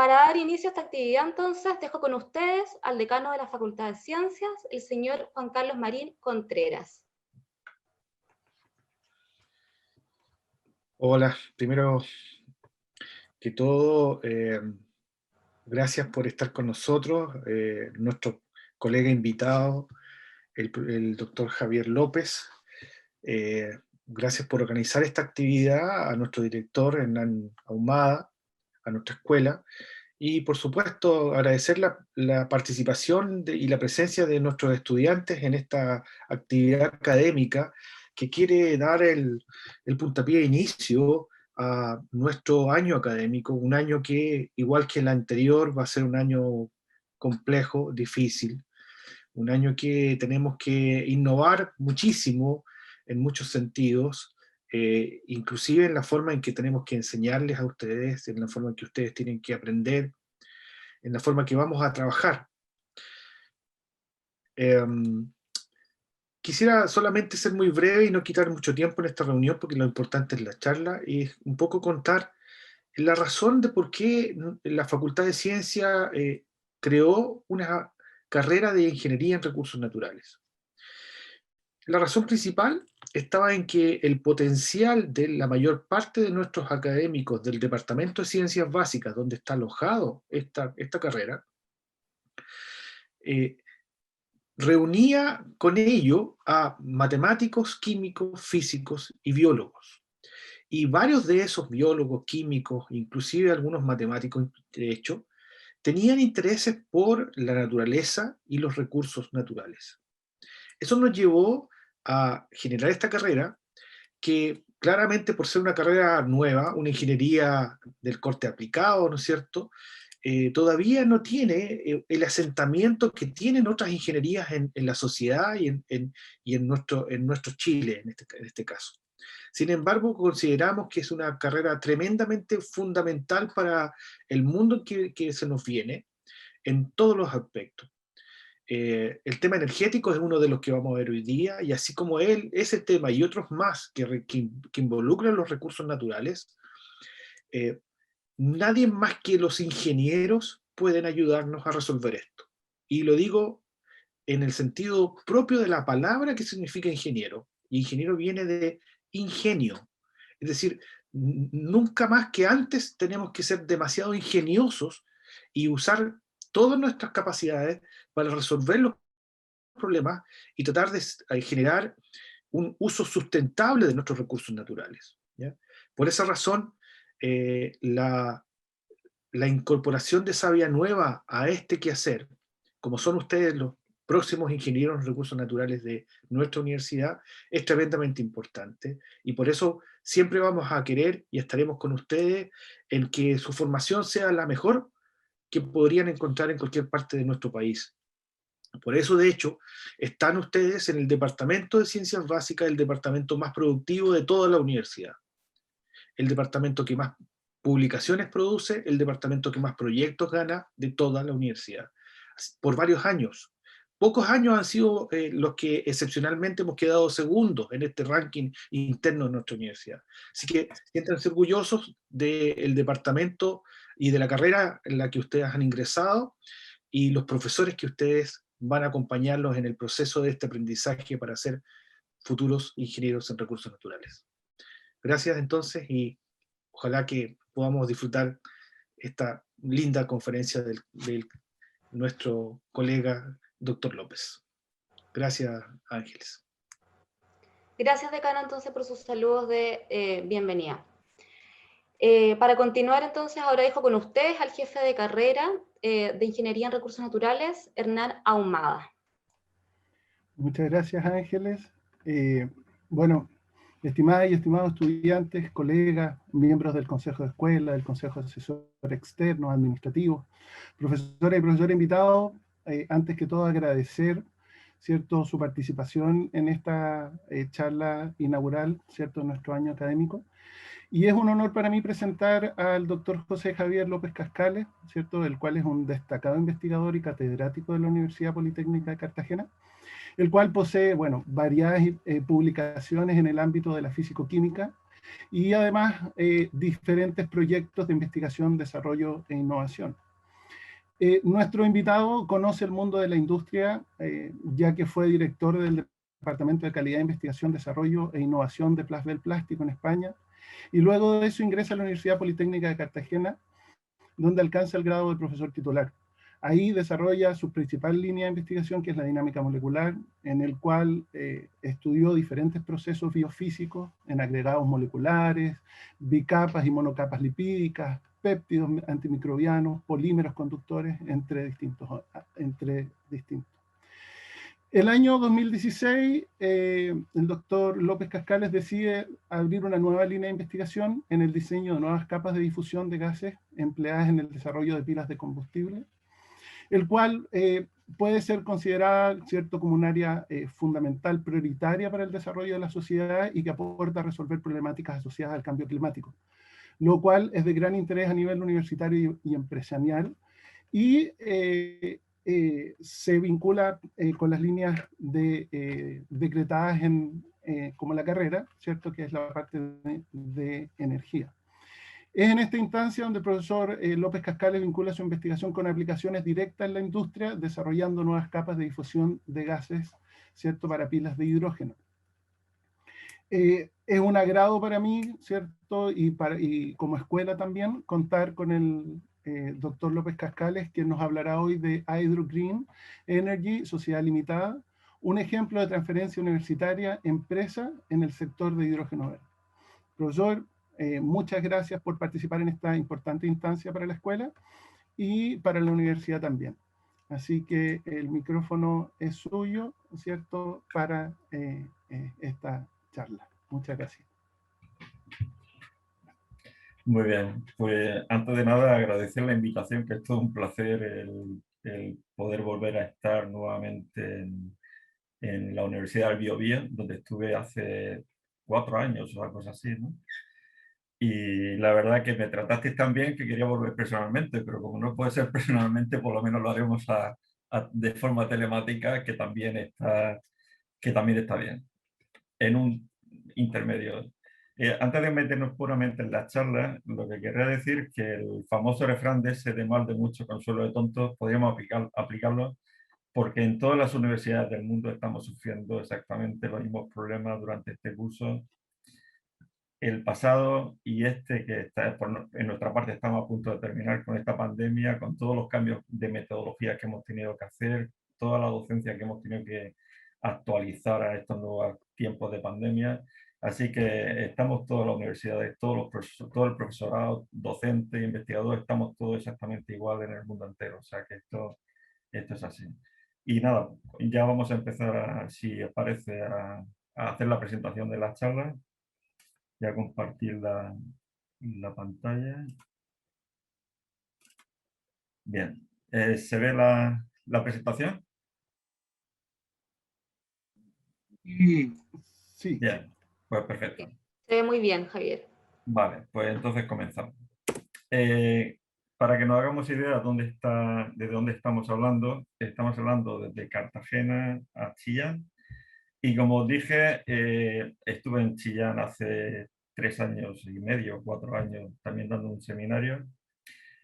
Para dar inicio a esta actividad, entonces, dejo con ustedes al decano de la Facultad de Ciencias, el señor Juan Carlos Marín Contreras. Hola, primero que todo, gracias por estar con nosotros, nuestro colega invitado, el doctor Javier López. Gracias por organizar esta actividad, a nuestro director Hernán Ahumada, a nuestra escuela, y por supuesto agradecer la participación y la presencia de nuestros estudiantes en esta actividad académica que quiere dar el puntapié de inicio a nuestro año académico, un año que, igual que el anterior, va a ser un año complejo, difícil, un año que tenemos que innovar muchísimo en muchos sentidos, inclusive en la forma en que tenemos que enseñarles a ustedes, en la forma en que ustedes tienen que aprender, en la forma que vamos a trabajar. Quisiera solamente ser muy breve y no quitar mucho tiempo en esta reunión, porque lo importante es la charla, y un poco contar la razón de por qué la Facultad de Ciencia creó una carrera de Ingeniería en Recursos Naturales. La razón principal estaba en que el potencial de la mayor parte de nuestros académicos del Departamento de Ciencias Básicas, donde está alojado esta carrera, reunía con ello a matemáticos, químicos, físicos y biólogos. Y varios de esos biólogos, químicos, inclusive algunos matemáticos, de hecho, tenían intereses por la naturaleza y los recursos naturales. Eso nos llevó a generar esta carrera que claramente por ser una carrera nueva, una ingeniería del corte aplicado, ¿no es cierto?, todavía no tiene el asentamiento que tienen otras ingenierías en la sociedad y en nuestro Chile, en este caso. Sin embargo, consideramos que es una carrera tremendamente fundamental para el mundo que se nos viene en todos los aspectos. El tema energético es uno de los que vamos a ver hoy día, y así como ese tema y otros más que involucran los recursos naturales, eh, nadie más que los ingenieros pueden ayudarnos a resolver esto. Y lo digo en el sentido propio de la palabra que significa ingeniero. Y ingeniero viene de ingenio. Es decir, nunca más que antes tenemos que ser demasiado ingeniosos y usar todas nuestras capacidades para resolver los problemas y tratar de generar un uso sustentable de nuestros recursos naturales, ¿ya? Por esa razón, la incorporación de esa vía nueva a este quehacer, como son ustedes los próximos ingenieros en recursos naturales de nuestra universidad, es tremendamente importante, y por eso siempre vamos a querer y estaremos con ustedes en que su formación sea la mejor que podrían encontrar en cualquier parte de nuestro país. Por eso, de hecho, están ustedes en el Departamento de Ciencias Básicas, el departamento más productivo de toda la universidad, el departamento que más publicaciones produce, el departamento que más proyectos gana de toda la universidad, por varios años. Pocos años han sido los que excepcionalmente hemos quedado segundos en este ranking interno de nuestra universidad. Así que siéntanse orgullosos del departamento y de la carrera en la que ustedes han ingresado, y los profesores que ustedes van a acompañarlos en el proceso de este aprendizaje para ser futuros ingenieros en recursos naturales. Gracias entonces, y ojalá que podamos disfrutar esta linda conferencia de nuestro colega doctor López. Gracias, Ángeles. Gracias, decano, entonces, por sus saludos de bienvenida. Para continuar, entonces, ahora dejo con ustedes al jefe de carrera de Ingeniería en Recursos Naturales, Hernán Ahumada. Muchas gracias, Ángeles. Bueno, estimadas y estimados estudiantes, colegas, miembros del Consejo de Escuela, del Consejo Asesor Externo, Administrativo, profesores y profesores invitados, antes que todo agradecer, ¿cierto?, su participación en esta charla inaugural, ¿cierto?, en nuestro año académico. Y es un honor para mí presentar al doctor José Javier López Cascales, ¿cierto?, el cual es un destacado investigador y catedrático de la Universidad Politécnica de Cartagena, el cual posee, bueno, variadas publicaciones en el ámbito de la físico-química y además diferentes proyectos de investigación, desarrollo e innovación. Nuestro invitado conoce el mundo de la industria, ya que fue director del Departamento de Calidad de Investigación, Desarrollo e Innovación de Plasbel Plástico en España, y luego de eso ingresa a la Universidad Politécnica de Cartagena, donde alcanza el grado de profesor titular. Ahí desarrolla su principal línea de investigación, que es la dinámica molecular, en el cual estudió diferentes procesos biofísicos en agregados moleculares, bicapas y monocapas lipídicas, péptidos antimicrobianos, polímeros conductores, entre distintos. El año 2016, el doctor López Cascales decide abrir una nueva línea de investigación en el diseño de nuevas capas de difusión de gases empleadas en el desarrollo de pilas de combustible, el cual puede ser considerada, ¿cierto?, como un área fundamental, prioritaria para el desarrollo de la sociedad y que aporta a resolver problemáticas asociadas al cambio climático, lo cual es de gran interés a nivel universitario y empresarial, y se vincula con las líneas decretadas como la carrera, ¿cierto?, que es la parte de energía. Es en esta instancia donde el profesor López Cascales vincula su investigación con aplicaciones directas en la industria, desarrollando nuevas capas de difusión de gases, ¿cierto?, para pilas de hidrógeno. Es un agrado para mí, ¿cierto?, y como escuela también, contar con el doctor López Cascales, quien nos hablará hoy de Hydro Green Energy, Sociedad Limitada, un ejemplo de transferencia universitaria empresa en el sector de hidrógeno verde. Profesor, muchas gracias por participar en esta importante instancia para la escuela y para la universidad también. Así que el micrófono es suyo, ¿cierto?, para esta charla. Muchas gracias. Muy bien, pues antes de nada agradecer la invitación, que es todo un placer el poder volver a estar nuevamente en la Universidad del Biobío, donde estuve hace 4 años o algo así, ¿no? Y la verdad que me trataste tan bien que quería volver personalmente, pero como no puede ser personalmente, por lo menos lo haremos de forma telemática, que también está bien, en un intermedio. Antes de meternos puramente en la charla, lo que querría decir es que el famoso refrán de ese de mal de mucho consuelo de tontos, podríamos aplicarlo, porque en todas las universidades del mundo estamos sufriendo exactamente los mismos problemas durante este curso. El pasado y este que está, en nuestra parte estamos a punto de terminar con esta pandemia, con todos los cambios de metodología que hemos tenido que hacer, toda la docencia que hemos tenido que actualizar a estos nuevos tiempos de pandemia. Así que estamos todas las universidades, todo el profesorado, docente, investigador, estamos todos exactamente igual en el mundo entero. O sea que esto es así. Y nada, ya vamos a empezar, si os parece, a hacer la presentación de la charla. Voy a compartir la pantalla. Bien, ¿se ve la presentación? Sí. Bien, pues perfecto. Se ve muy bien, Javier. Vale, pues entonces comenzamos. Para que nos hagamos idea de dónde estamos hablando desde Cartagena a Chillán. Y como os dije, estuve en Chillán hace 3 años y medio, 4 años, también dando un seminario.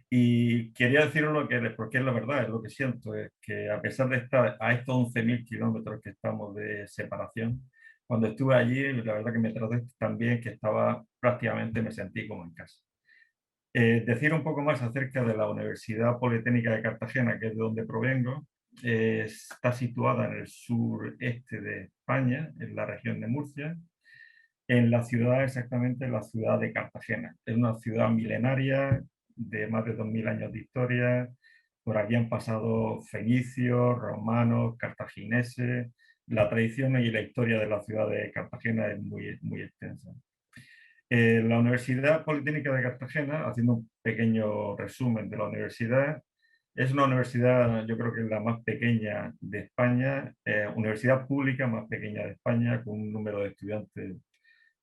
Y quería deciros porque es la verdad, es lo que siento, es que a pesar de estar a estos 11.000 kilómetros que estamos de separación, cuando estuve allí, la verdad que me traté tan bien que prácticamente me sentí como en casa. Decir un poco más acerca de la Universidad Politécnica de Cartagena, que es de donde provengo. Está situada en el sureste de España, en la región de Murcia, en la ciudad, exactamente en la ciudad de Cartagena. Es una ciudad milenaria de más de 2000 años de historia. Por aquí han pasado fenicios, romanos, cartagineses. La tradición y la historia de la ciudad de Cartagena es muy, muy extensa. La Universidad Politécnica de Cartagena, haciendo un pequeño resumen de la universidad, es una universidad, yo creo que es la más pequeña de España, universidad pública más pequeña de España, con un número de estudiantes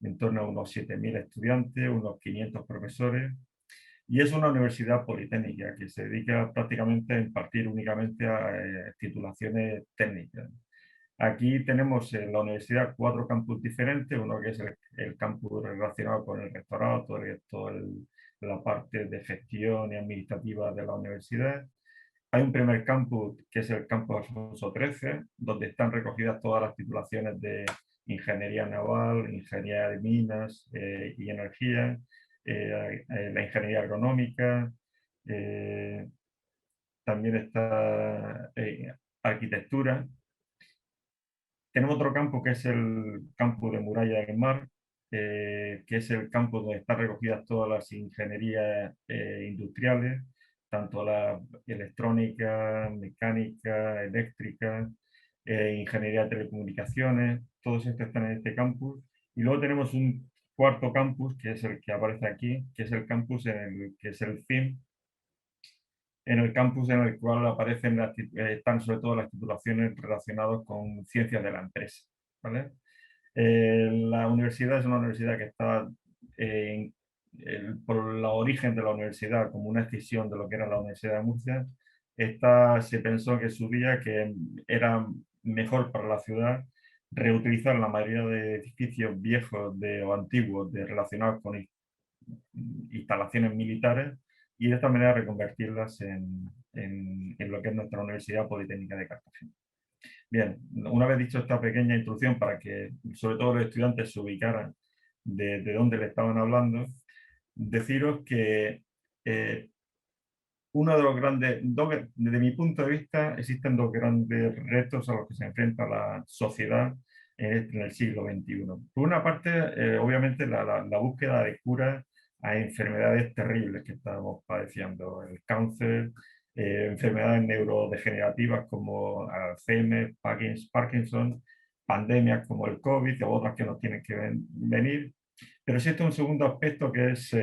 en torno a unos 7000 estudiantes, unos 500 profesores, y es una universidad politécnica que se dedica prácticamente a impartir únicamente a titulaciones técnicas. Aquí tenemos en la universidad 4 campus diferentes, uno que es el campus relacionado con el rectorado, la parte de gestión y administrativa de la universidad. Hay un primer campus que es el campus Alfonso XIII, donde están recogidas todas las titulaciones de ingeniería naval, ingeniería de minas y energía, la ingeniería agronómica, también está arquitectura. Tenemos otro campus que es el campus de Muralla del Mar, que es el campus donde están recogidas todas las ingenierías industriales, tanto la electrónica, mecánica, eléctrica, ingeniería de telecomunicaciones, todos estos están en este campus. Y luego tenemos un cuarto campus, que es el que aparece aquí, que es el campus que es el CIM, en el campus en el cual aparecen están sobre todo las titulaciones relacionadas con ciencias de la empresa. ¿Vale? La universidad es una universidad que está, por el origen de la universidad, como una escisión de lo que era la Universidad de Murcia, se pensó que en su día que era mejor para la ciudad reutilizar la mayoría de edificios viejos o antiguos relacionados con instalaciones militares y de esta manera reconvertirlas en lo que es nuestra Universidad Politécnica de Cartagena. Bien, una vez dicho esta pequeña introducción para que sobre todo los estudiantes se ubicaran de dónde le estaban hablando, deciros que uno de los grandes, desde mi punto de vista, existen dos grandes retos a los que se enfrenta la sociedad en el siglo XXI. Por una parte, obviamente, la búsqueda de curas a enfermedades terribles que estamos padeciendo, el cáncer, enfermedades neurodegenerativas como Alzheimer, Parkinson, pandemias como el COVID y otras que nos tienen que venir. Pero existe un segundo aspecto que es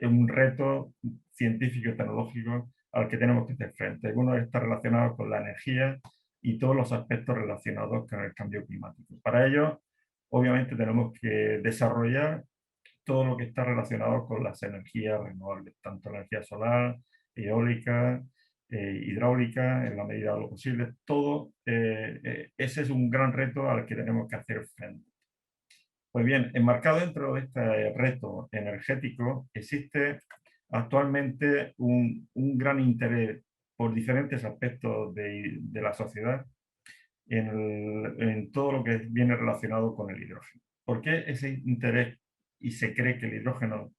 un reto científico y tecnológico al que tenemos que hacer frente. Uno está relacionado con la energía y todos los aspectos relacionados con el cambio climático. Para ello, obviamente, tenemos que desarrollar todo lo que está relacionado con las energías renovables, tanto la energía solar, eólica, hidráulica, en la medida de lo posible. Todo ese es un gran reto al que tenemos que hacer frente. Pues bien, enmarcado dentro de este reto energético, existe actualmente un gran interés por diferentes aspectos de la sociedad en todo lo que viene relacionado con el hidrógeno. ¿Por qué ese interés y se cree que el hidrógeno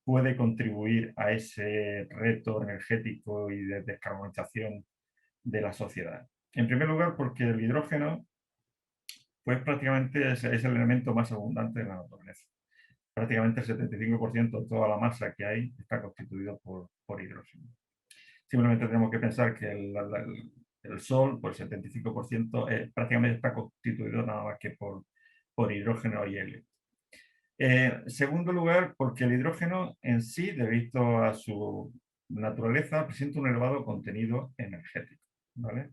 puede contribuir a ese reto energético y de descarbonización de la sociedad? En primer lugar, porque el hidrógeno pues prácticamente es el elemento más abundante de la naturaleza. Prácticamente el 75% de toda la masa que hay está constituido por hidrógeno. Simplemente tenemos que pensar que el Sol, por el 75%, prácticamente está constituido nada más que por hidrógeno y helio. En segundo lugar, porque el hidrógeno en sí, debido a su naturaleza, presenta un elevado contenido energético. ¿Vale?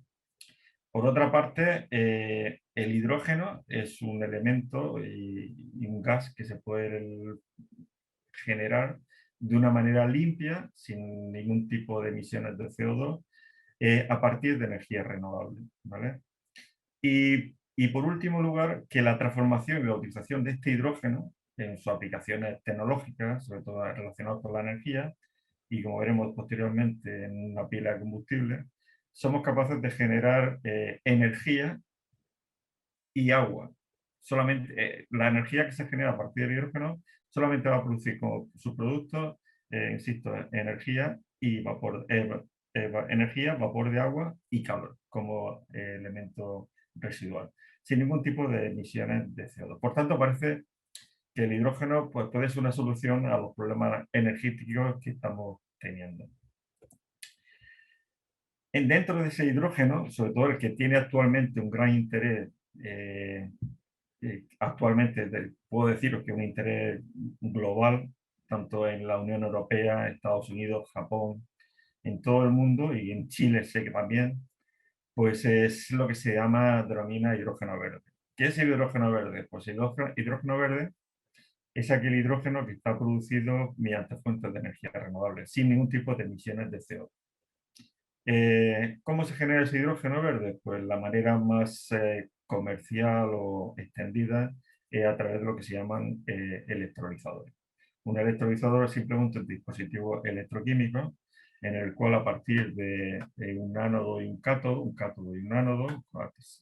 Por otra parte, el hidrógeno es un elemento y un gas que se puede generar de una manera limpia, sin ningún tipo de emisiones de CO2, a partir de energías renovables. ¿Vale? Y por último lugar, que la transformación y la utilización de este hidrógeno en sus aplicaciones tecnológicas, sobre todo relacionadas con la energía, y como veremos posteriormente en una pila de combustible, somos capaces de generar energía y agua. Solamente la energía que se genera a partir del hidrógeno solamente va a producir como subproductos, insisto, energía y vapor, energía, vapor de agua y calor como elemento residual, sin ningún tipo de emisiones de CO2. Por tanto, parece que el hidrógeno pues, puede ser una solución a los problemas energéticos que estamos teniendo. Dentro de ese hidrógeno, sobre todo el que tiene actualmente un gran interés, actualmente puedo deciros que un interés global, tanto en la Unión Europea, Estados Unidos, Japón, en todo el mundo y en Chile sé que también, pues es lo que se denomina hidrógeno verde. ¿Qué es el hidrógeno verde? Pues el hidrógeno verde es aquel hidrógeno que está producido mediante fuentes de energía renovables, sin ningún tipo de emisiones de CO2. ¿Cómo se genera ese hidrógeno verde? Pues la manera más comercial o extendida a través de lo que se llaman electrolizadores. Un electrolizador es simplemente un dispositivo electroquímico en el cual, a partir de un ánodo y un cátodo y un ánodo,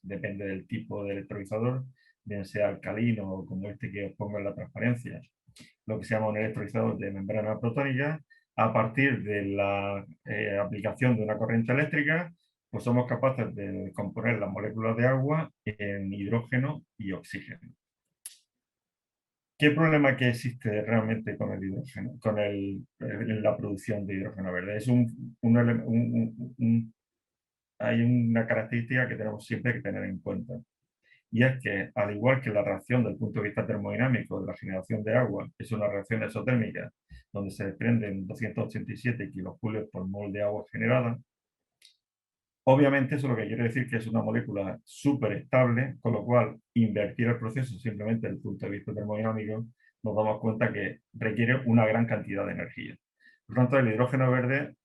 depende del tipo de electrolizador, bien sea alcalino o como este que os pongo en la transparencia, lo que se llama un electrolizador de membrana protónica, a partir de la aplicación de una corriente eléctrica, pues somos capaces de componer las moléculas de agua en hidrógeno y oxígeno. ¿Qué problema que existe realmente con el hidrógeno, con la producción de hidrógeno verde? Hay una característica que tenemos siempre que tener en cuenta. Y es que, al igual que la reacción del punto de vista termodinámico de la generación de agua es una reacción exotérmica, donde se desprenden 287 kilojulios por mol de agua generada, obviamente eso lo que quiere decir que es una molécula súper estable, con lo cual invertir el proceso simplemente desde el punto de vista termodinámico, nos damos cuenta que requiere una gran cantidad de energía. Por lo tanto, el hidrógeno verde,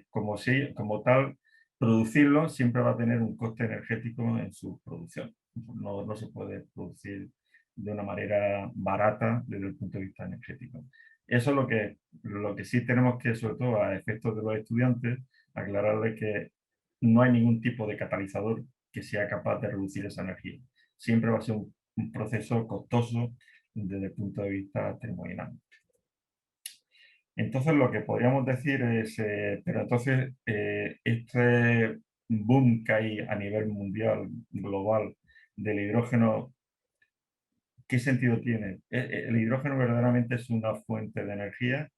como tal, producirlo siempre va a tener un coste energético en su producción. No se puede producir de una manera barata desde el punto de vista energético. Eso es lo que sí tenemos que, sobre todo a efectos de los estudiantes, aclararles que no hay ningún tipo de catalizador que sea capaz de reducir esa energía. Siempre va a ser un proceso costoso desde el punto de vista termodinámico. Entonces, lo que podríamos decir es, pero entonces, este boom que hay a nivel mundial, global, del hidrógeno, ¿qué sentido tiene? El hidrógeno verdaderamente es una fuente de energía.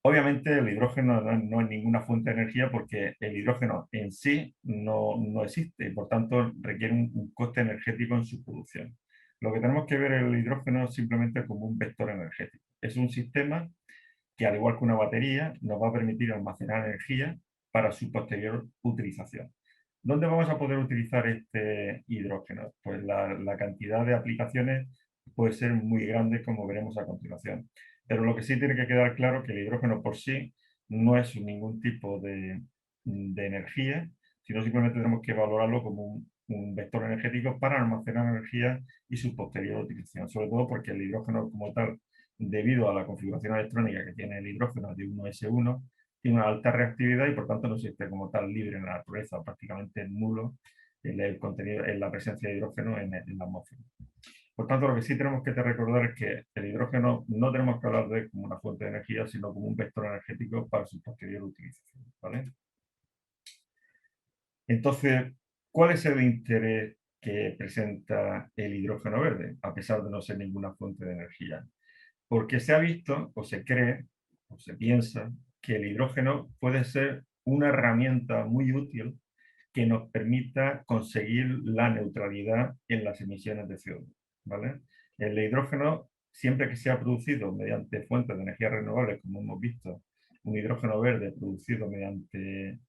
Obviamente el hidrógeno no es ninguna fuente de energía porque el hidrógeno en sí no existe y por tanto requiere un coste energético en su producción. Lo que tenemos que ver el hidrógeno simplemente como un vector energético. Es un sistema que, al igual que una batería, nos va a permitir almacenar energía para su posterior utilización. ¿Dónde vamos a poder utilizar este hidrógeno? Pues la cantidad de aplicaciones puede ser muy grande, como veremos a continuación. Pero lo que sí tiene que quedar claro es que el hidrógeno por sí no es ningún tipo de energía, sino simplemente tenemos que valorarlo como un vector energético para almacenar energía y su posterior utilización. Sobre todo porque el hidrógeno como tal, debido a la configuración electrónica que tiene el hidrógeno de 1s1, tiene una alta reactividad y por tanto no existe como tal libre en la naturaleza, prácticamente nulo el contenido, en la presencia de hidrógeno en la atmósfera. Por tanto, lo que sí tenemos que recordar es que el hidrógeno no tenemos que hablar de como una fuente de energía, sino como un vector energético para su posterior utilización, ¿vale? Entonces, ¿cuál es el interés que presenta el hidrógeno verde, a pesar de no ser ninguna fuente de energía? Porque se ha visto, o se cree, o se piensa, que el hidrógeno puede ser una herramienta muy útil que nos permita conseguir la neutralidad en las emisiones de CO2, ¿vale? El hidrógeno, siempre que sea producido mediante fuentes de energía renovables, como hemos visto, un hidrógeno verde producido mediante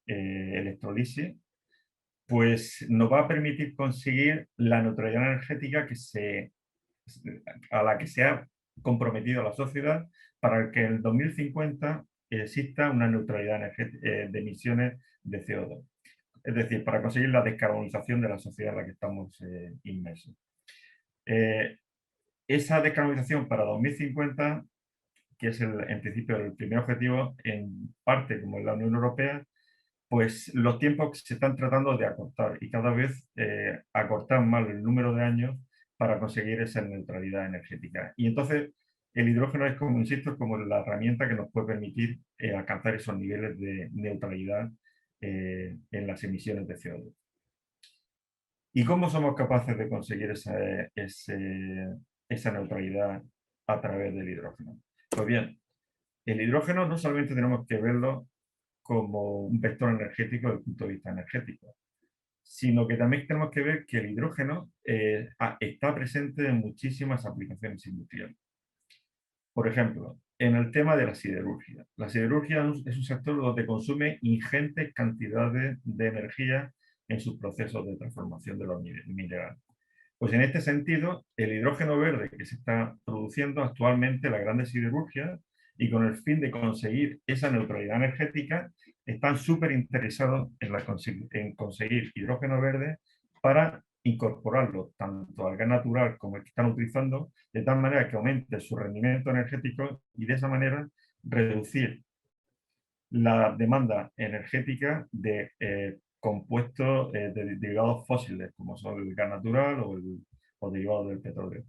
electrolisis, pues nos va a permitir conseguir la neutralidad energética a la que se ha comprometido la sociedad para que en el 2050 exista una neutralidad de emisiones de CO2. Es decir, para conseguir la descarbonización de la sociedad en la que estamos inmersos. Esa descarbonización para 2050, que es en principio el primer objetivo, en parte como en la Unión Europea, pues los tiempos se están tratando de acortar y cada vez acortar más el número de años para conseguir esa neutralidad energética. Y entonces el hidrógeno es, como insisto, como la herramienta que nos puede permitir alcanzar esos niveles de neutralidad en las emisiones de CO2. ¿Y cómo somos capaces de conseguir esa neutralidad a través del hidrógeno? Pues bien, el hidrógeno no solamente tenemos que verlo como un vector energético desde el punto de vista energético, sino que también tenemos que ver que el hidrógeno está presente en muchísimas aplicaciones industriales. Por ejemplo, en el tema de la siderurgia. La siderurgia es un sector donde consume ingentes cantidades de energía en sus procesos de transformación de los minerales. Pues en este sentido, el hidrógeno verde que se está produciendo actualmente en las grandes siderurgias y con el fin de conseguir esa neutralidad energética, están súper interesados en conseguir hidrógeno verde para incorporarlo tanto al gas natural como el que están utilizando, de tal manera que aumente su rendimiento energético y de esa manera reducir la demanda energética de compuestos de derivados fósiles, como son el gas natural o derivados del petróleo.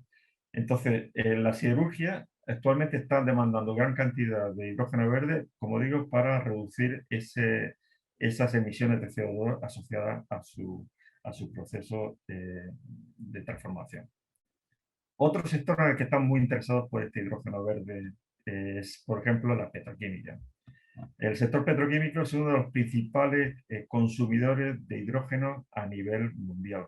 Entonces, la siderurgia actualmente está demandando gran cantidad de hidrógeno verde, como digo, para reducir esas emisiones de CO2 asociadas a su proceso de transformación. Otro sector en el que están muy interesados por este hidrógeno verde es, por ejemplo, la petroquímica. El sector petroquímico es uno de los principales consumidores de hidrógeno a nivel mundial.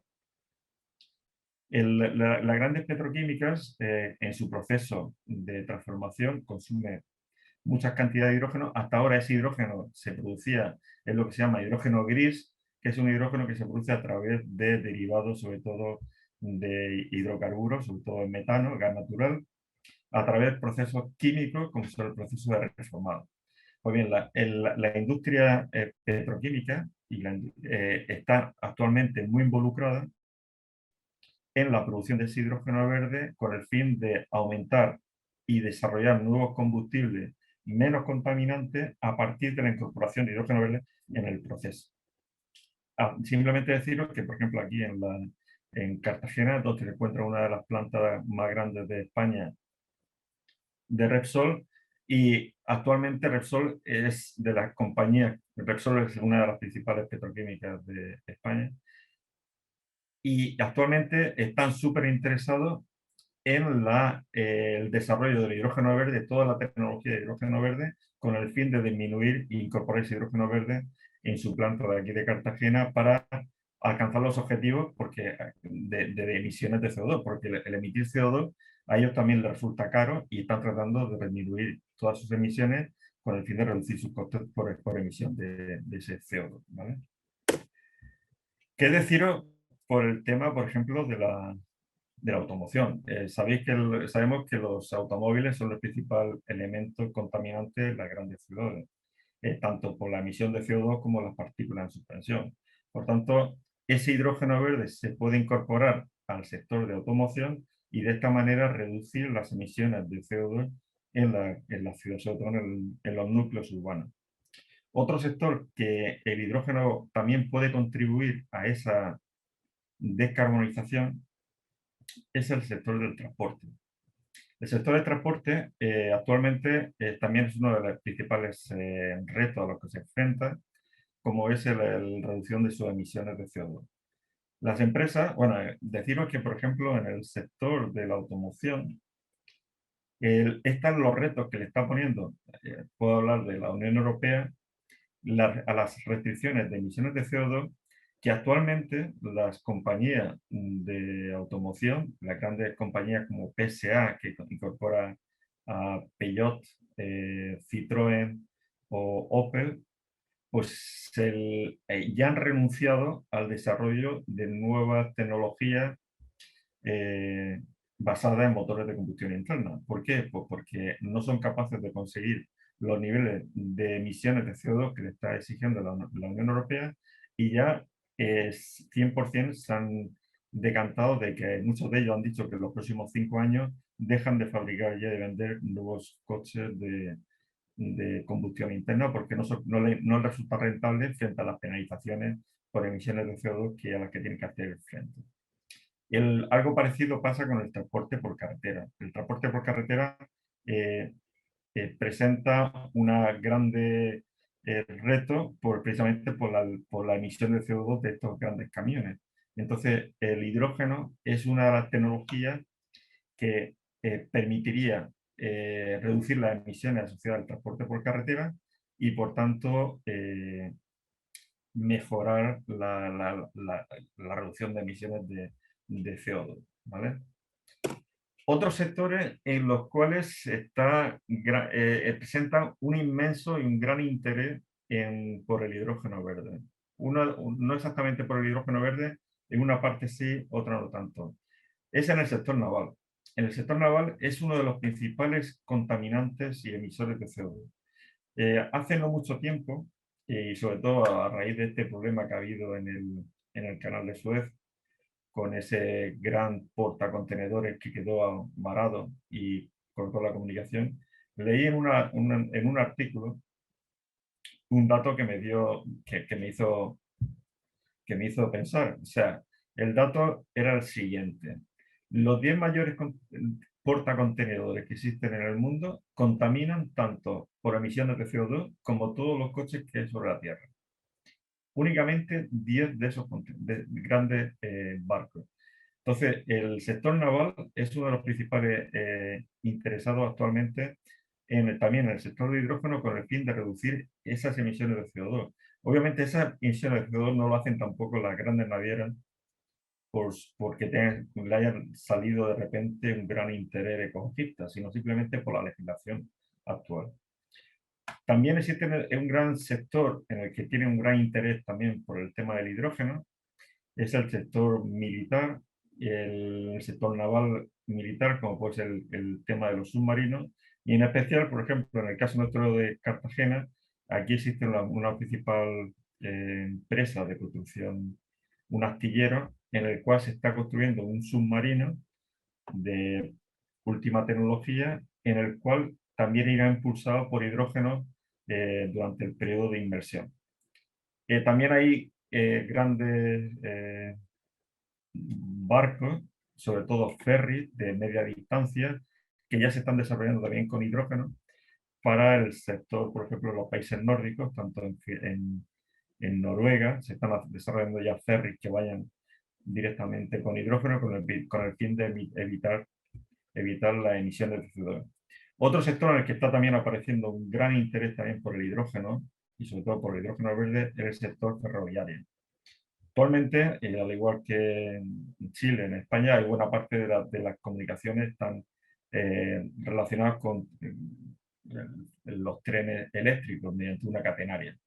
Las grandes petroquímicas, en su proceso de transformación, consumen muchas cantidades de hidrógeno. Hasta ahora ese hidrógeno se producía en lo que se llama hidrógeno gris, que es un hidrógeno que se produce a través de derivados, sobre todo de hidrocarburos, sobre todo el metano, gas natural, a través de procesos químicos, como son el proceso de reformado. Pues bien, la industria petroquímica está actualmente muy involucrada en la producción de ese hidrógeno verde con el fin de aumentar y desarrollar nuevos combustibles menos contaminantes a partir de la incorporación de hidrógeno verde en el proceso. Simplemente deciros que, por ejemplo, aquí en Cartagena, donde se encuentra una de las plantas más grandes de España de Repsol, y actualmente Repsol es de las compañías, Repsol es una de las principales petroquímicas de España, y actualmente están súper interesados en el desarrollo del hidrógeno verde, toda la tecnología de hidrógeno verde, con el fin de disminuir e incorporar ese hidrógeno verde en su planta de aquí de Cartagena para alcanzar los objetivos de emisiones de CO2, porque el emitir CO2 a ellos también les resulta caro y están tratando de disminuir todas sus emisiones con el fin de reducir sus costes por emisión de ese CO2. ¿Vale? ¿Qué deciros por el tema, por ejemplo, de la automoción? Sabemos que los automóviles son el principal elemento contaminante de las grandes ciudades, tanto por la emisión de CO2 como las partículas en suspensión. Por tanto, ese hidrógeno verde se puede incorporar al sector de automoción y de esta manera reducir las emisiones de CO2 en la ciudad, sobre todo en los núcleos urbanos. Otro sector que el hidrógeno también puede contribuir a esa descarbonización es el sector del transporte. El sector del transporte actualmente también es uno de los principales retos a los que se enfrenta, como es la reducción de sus emisiones de CO2. Las empresas, bueno, deciros que, por ejemplo, en el sector de la automoción, están los retos que le está poniendo, puedo hablar de la Unión Europea, a las restricciones de emisiones de CO2, que actualmente las compañías de automoción, las grandes compañías como PSA, que incorpora a Peugeot, Citroën o Opel, pues ya han renunciado al desarrollo de nuevas tecnologías basadas en motores de combustión interna. ¿Por qué? Pues porque no son capaces de conseguir los niveles de emisiones de CO2 que le está exigiendo la Unión Europea, y ya 100% se han decantado de que muchos de ellos han dicho que en los próximos 5 años dejan de fabricar y de vender nuevos coches de combustión interna porque no les resulta rentable frente a las penalizaciones por emisiones de CO2 a las que tienen que hacer frente. Algo parecido pasa con el transporte por carretera. El transporte por carretera presenta un grande reto precisamente por la emisión de CO2 de estos grandes camiones. Entonces, el hidrógeno es una de las tecnologías que permitiría reducir las emisiones asociadas al transporte por carretera y, por tanto, mejorar la reducción de emisiones de CO2. ¿Vale? Otros sectores en los cuales presentan un inmenso y un gran interés por el hidrógeno verde. No exactamente por el hidrógeno verde, en una parte sí, otra no tanto. Es en el sector naval. En el sector naval es uno de los principales contaminantes y emisores de CO2. Hace no mucho tiempo, y sobre todo a raíz de este problema que ha habido en el canal de Suez, con ese gran portacontenedores que quedó varado y cortó la comunicación, leí en un artículo un dato que me dio, que me hizo pensar. O sea, el dato era el siguiente. Los 10 mayores portacontenedores que existen en el mundo contaminan tanto por emisiones de CO2 como todos los coches que hay sobre la Tierra. Únicamente 10 de esos grandes barcos. Entonces, el sector naval es uno de los principales interesados actualmente también en el sector de hidrógeno con el fin de reducir esas emisiones de CO2. Obviamente esas emisiones de CO2 no lo hacen tampoco las grandes navieras porque le hayan salido de repente un gran interés ecologista, sino simplemente por la legislación actual. También existe un gran sector en el que tiene un gran interés también por el tema del hidrógeno, es el sector militar, el sector naval militar, como puede ser el tema de los submarinos, y en especial, por ejemplo, en el caso nuestro de Cartagena, aquí existe una principal empresa de construcción, un astillero, en el cual se está construyendo un submarino de última tecnología, en el cual también irá impulsado por hidrógeno durante el periodo de inversión. También hay grandes barcos, sobre todo ferries de media distancia, que ya se están desarrollando también con hidrógeno para el sector, por ejemplo, de los países nórdicos, tanto en Noruega, se están desarrollando ya ferries que vayan directamente con hidrógeno con el fin de evitar las emisiones de CO2. Otro sector en el que está también apareciendo un gran interés también por el hidrógeno, y sobre todo por el hidrógeno verde, es el sector ferroviario. Actualmente, al igual que en Chile, en España, hay buena parte de las comunicaciones están relacionadas con los trenes eléctricos mediante una catenaria.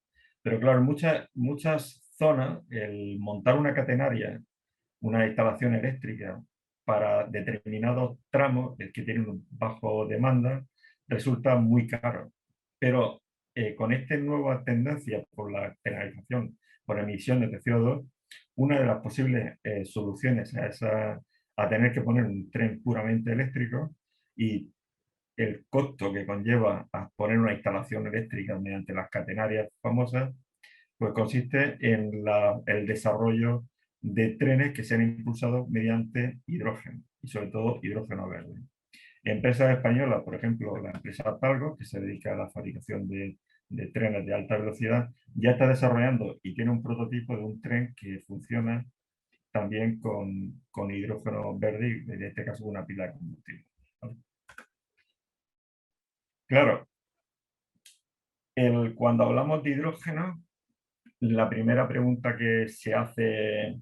Pero claro, en muchas zonas, el montar una catenaria, una instalación eléctrica para determinados tramos que tienen un bajo demanda, resulta muy caro. Pero con esta nueva tendencia por la penalización por emisiones de CO2, una de las posibles soluciones a tener que poner un tren puramente eléctrico y el costo que conlleva a poner una instalación eléctrica mediante las catenarias famosas, pues consiste en el desarrollo de trenes que sean impulsados mediante hidrógeno y sobre todo hidrógeno verde. Empresas españolas, por ejemplo, la empresa Talgo, que se dedica a la fabricación de trenes de alta velocidad, ya está desarrollando y tiene un prototipo de un tren que funciona también con hidrógeno verde, en este caso una pila de combustible. ¿Vale? Claro, cuando hablamos de hidrógeno, la primera pregunta que se hace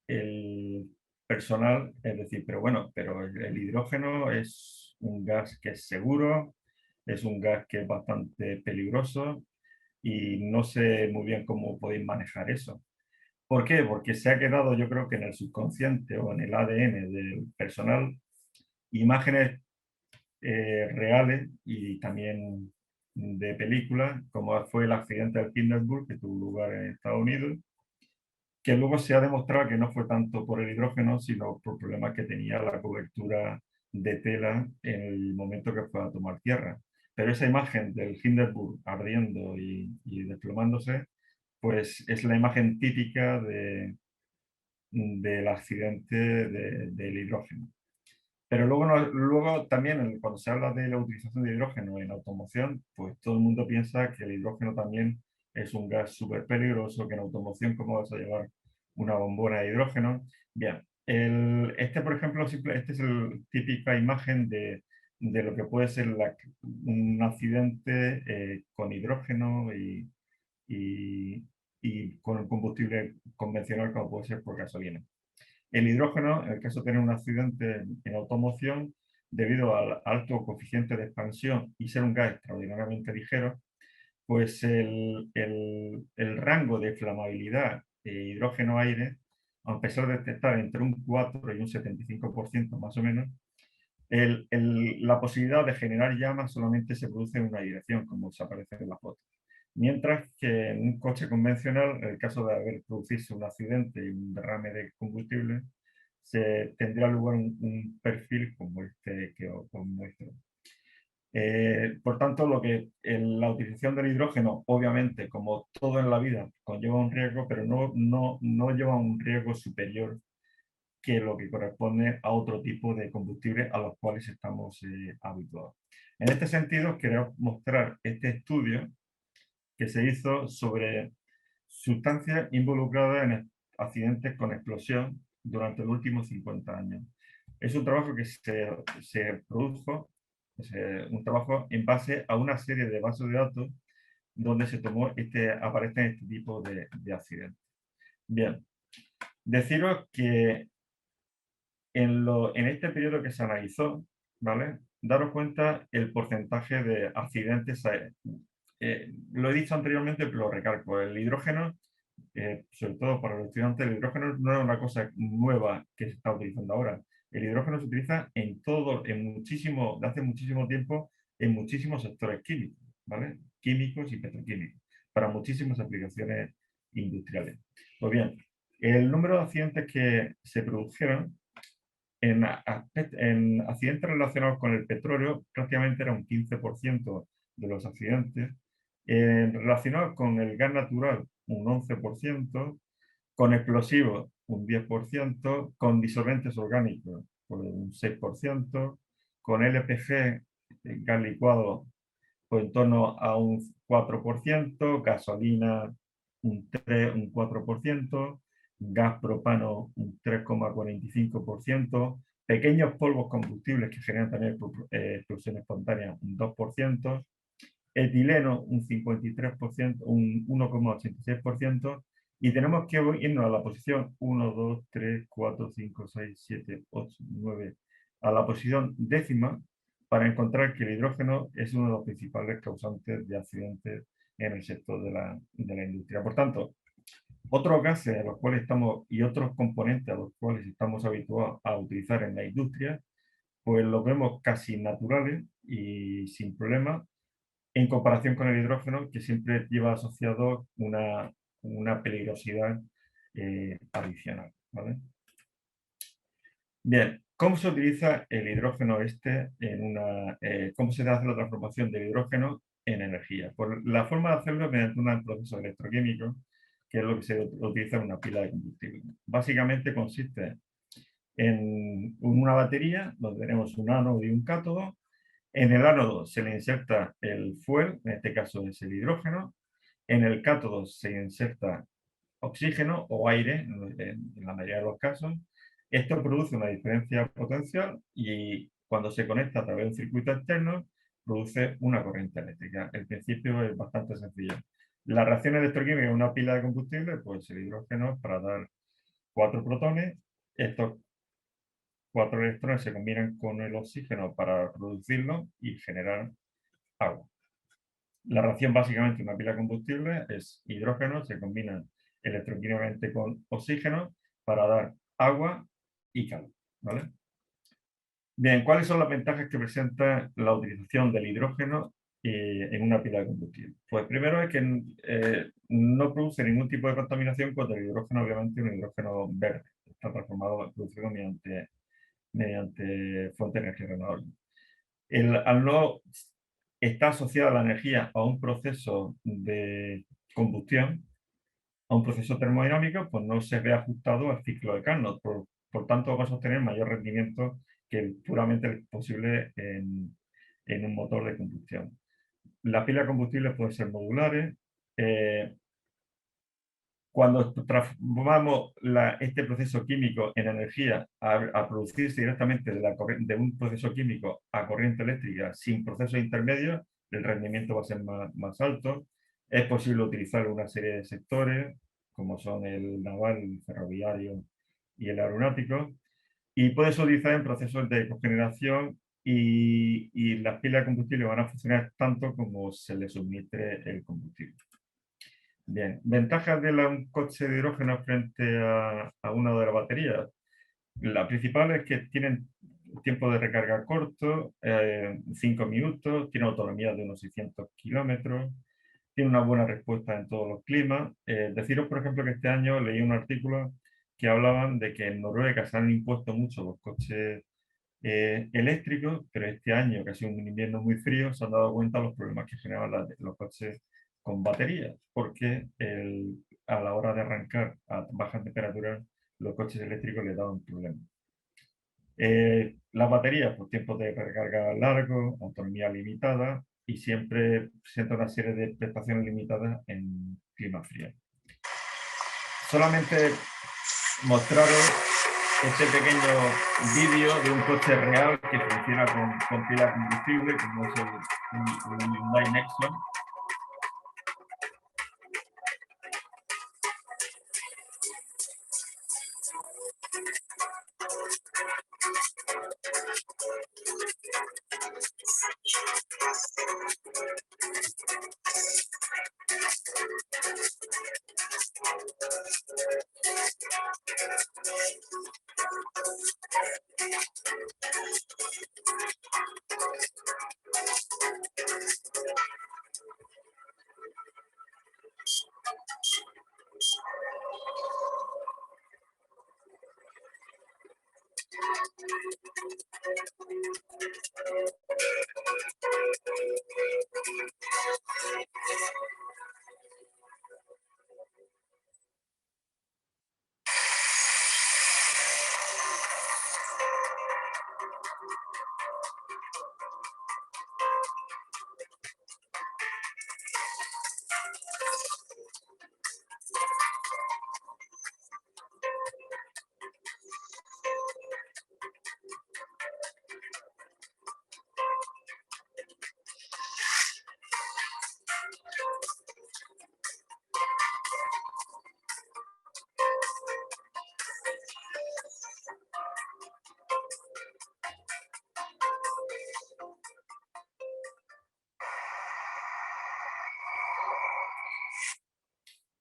el personal es decir, pero bueno, pero el hidrógeno es un gas que es seguro, es un gas que es bastante peligroso y no sé muy bien cómo podéis manejar eso. ¿Por qué? Porque se ha quedado, yo creo que en el subconsciente o en el ADN del personal, imágenes reales y también de películas, como fue el accidente del Hindenburg, que tuvo lugar en Estados Unidos, que luego se ha demostrado que no fue tanto por el hidrógeno, sino por problemas que tenía la cobertura de tela en el momento que fue a tomar tierra. Pero esa imagen del Hindenburg ardiendo y desplomándose, pues es la imagen típica del accidente del hidrógeno. Pero luego también cuando se habla de la utilización de hidrógeno en automoción, pues todo el mundo piensa que el hidrógeno también es un gas súper peligroso, que en automoción cómo vas a llevar una bombona de hidrógeno. Bien, por ejemplo, esta es la típica imagen de lo que puede ser un accidente con hidrógeno y con el combustible convencional como puede ser por gasolina. El hidrógeno, en el caso de tener un accidente en automoción, debido al alto coeficiente de expansión y ser un gas extraordinariamente ligero, pues el rango de flamabilidad de hidrógeno-aire, a pesar de estar entre un 4 y un 75% más o menos, la posibilidad de generar llamas solamente se produce en una dirección, como se aparece en la foto. Mientras que en un coche convencional, en el caso de haber producido un accidente y un derrame de combustible, tendría lugar un perfil como este que os muestro. Por tanto, la utilización del hidrógeno, obviamente, como todo en la vida, conlleva un riesgo, pero no lleva un riesgo superior que lo que corresponde a otro tipo de combustibles a los cuales estamos habituados. En este sentido, quería mostrar este estudio que se hizo sobre sustancias involucradas en accidentes con explosión durante los últimos 50 años. Es un trabajo que se produjo, un trabajo en base a una serie de bases de datos donde aparecen este tipo de accidentes. Bien, deciros que en este periodo que se analizó, ¿vale? Daros cuenta el porcentaje de accidentes. Lo he dicho anteriormente, pero lo recalco. El hidrógeno, sobre todo para los estudiantes, el hidrógeno no es una cosa nueva que se está utilizando ahora. El hidrógeno se utiliza de hace muchísimo tiempo, en muchísimos sectores químicos, ¿vale? Químicos y petroquímicos, para muchísimas aplicaciones industriales. Pues bien, el número de accidentes que se produjeron en accidentes relacionados con el petróleo, prácticamente era un 15% de los accidentes. Relacionados con el gas natural, un 11%. Con explosivos, un 10%. Con disolventes orgánicos, pues un 6%. Con LPG, gas licuado, pues en torno a un 4%. Gasolina, un 4%. Gas propano, un 3,45%, pequeños polvos combustibles que generan también explosión espontánea, un 2%, etileno, un 53%, un 1,86%, y tenemos que irnos a la posición 1, 2, 3, 4, 5, 6, 7, 8, 9, a la posición décima, para encontrar que el hidrógeno es uno de los principales causantes de accidentes en el sector de la industria. Por tanto, otros gases a los cuales y otros componentes a los cuales estamos habituados a utilizar en la industria, pues los vemos casi naturales y sin problemas, en comparación con el hidrógeno, que siempre lleva asociado una peligrosidad adicional, ¿vale? Bien, ¿cómo se utiliza el hidrógeno cómo se hace la transformación del hidrógeno en energía? Pues la forma de hacerlo es mediante un proceso electroquímico, que es lo que se utiliza en una pila de combustible. Básicamente consiste en una batería donde tenemos un ánodo y un cátodo. En el ánodo se le inserta el fuel, en este caso es el hidrógeno. En el cátodo se inserta oxígeno o aire, en la mayoría de los casos. Esto produce una diferencia potencial y cuando se conecta a través de un circuito externo, produce una corriente eléctrica. El principio es bastante sencillo. La reacción electroquímica en una pila de combustible, pues el hidrógeno para dar 4 protones. Estos 4 electrones se combinan con el oxígeno para producirlo y generar agua. La reacción básicamente de una pila de combustible es hidrógeno, se combina electroquímicamente con oxígeno para dar agua y calor, ¿vale? Bien, ¿cuáles son las ventajas que presenta la utilización del hidrógeno en una pila de combustible? Pues primero es que no produce ningún tipo de contaminación cuando el hidrógeno obviamente es un hidrógeno verde, está producido mediante fuente de energía renovable. Al no estar asociada la energía a un proceso de combustión, a un proceso termodinámico, pues no se ve ajustado al ciclo de Carnot. Por tanto, vamos a obtener mayor rendimiento que el puramente posible en un motor de combustión. Las pilas de combustible pueden ser modulares. Cuando transformamos este proceso químico en energía a producirse directamente de un proceso químico a corriente eléctrica sin procesos intermedios, el rendimiento va a ser más alto. Es posible utilizar una serie de sectores, como son el naval, el ferroviario y el aeronáutico, y puede ser utilizado en procesos de cogeneración y las pilas de combustible van a funcionar tanto como se les suministre el combustible. Bien, ventajas de un coche de hidrógeno frente a una de las baterías. La principal es que tienen tiempo de recarga corto, 5 minutos, tiene autonomía de unos 600 kilómetros, tiene una buena respuesta en todos los climas. Deciros, por ejemplo, que este año leí un artículo que hablaban de que en Noruega se han impuesto mucho los coches eléctricos, pero este año, que ha sido un invierno muy frío, se han dado cuenta de los problemas que generaban los coches con baterías, porque a la hora de arrancar a bajas temperaturas, los coches eléctricos le daban problemas. Las baterías, pues tiempos de recarga largos, autonomía limitada y siempre presenta una serie de prestaciones limitadas en clima frío. Solamente mostraros este pequeño vídeo de un coche real que funciona con pila de combustible, como es el Hyundai Nexon.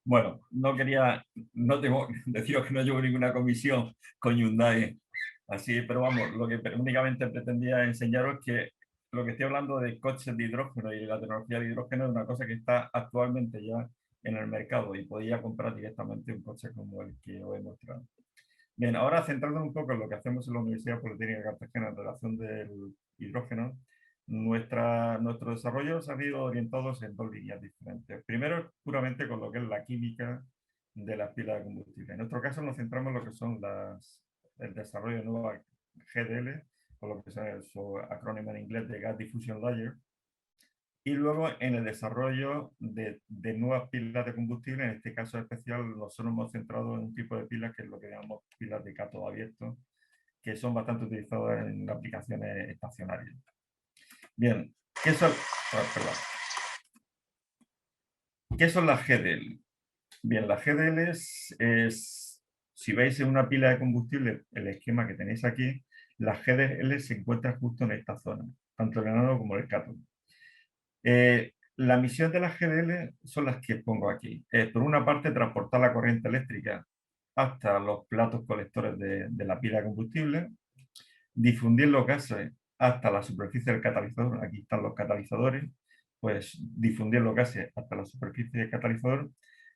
Bueno, no tengo deciros que no llevo ninguna comisión con Hyundai, así, pero vamos, lo que únicamente pretendía enseñaros es que lo que estoy hablando de coches de hidrógeno y la tecnología de hidrógeno es una cosa que está actualmente ya en el mercado y podía comprar directamente un coche como el que os he mostrado. Bien, ahora centrándonos un poco en lo que hacemos en la Universidad Politécnica de Cartagena en relación del hidrógeno, nuestros desarrollos han ido orientados en dos líneas diferentes. Primero, puramente con lo que es la química de las pilas de combustible. En nuestro caso nos centramos en lo que son el desarrollo de nuevas GDL, o lo que es su acrónimo en inglés de Gas Diffusion Layer, y luego en el desarrollo de nuevas pilas de combustible. En este caso especial nosotros hemos centrado en un tipo de pilas que es lo que llamamos pilas de cátodo abierto, que son bastante utilizadas en aplicaciones estacionarias. Bien, ¿qué son las GDL? Bien, las GDL si veis en una pila de combustible, el esquema que tenéis aquí, las GDL se encuentran justo en esta zona, tanto el ánodo como el cátodo. La misión de las GDL son las que pongo aquí. Por una parte, transportar la corriente eléctrica hasta los platos colectores de la pila de combustible, difundir los gases hasta la superficie del catalizador. Aquí están los catalizadores, pues difundir los gases hasta la superficie del catalizador.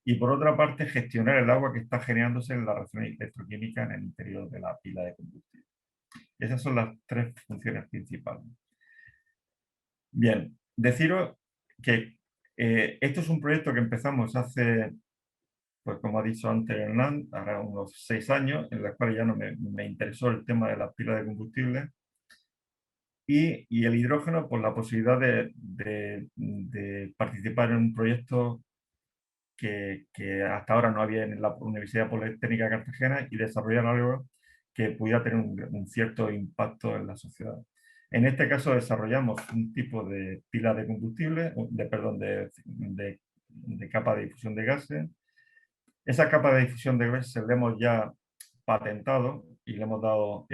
Y por otra parte, gestionar el agua que está generándose en la reacción electroquímica en el interior de la pila de combustible. Esas son las tres funciones principales. Bien, deciros que esto es un proyecto que empezamos hace, pues como ha dicho antes Hernán, ahora unos 6 años, en los cuales ya no me interesó el tema de las pilas de combustible. Y el hidrógeno, pues la posibilidad de participar en un proyecto que hasta ahora no había en la Universidad Politécnica de Cartagena y desarrollar algo que pudiera tener un cierto impacto en la sociedad. En este caso desarrollamos un tipo de pila de combustible, de capa de difusión de gases. Esa capa de difusión de gases la hemos ya patentado y le hemos dado,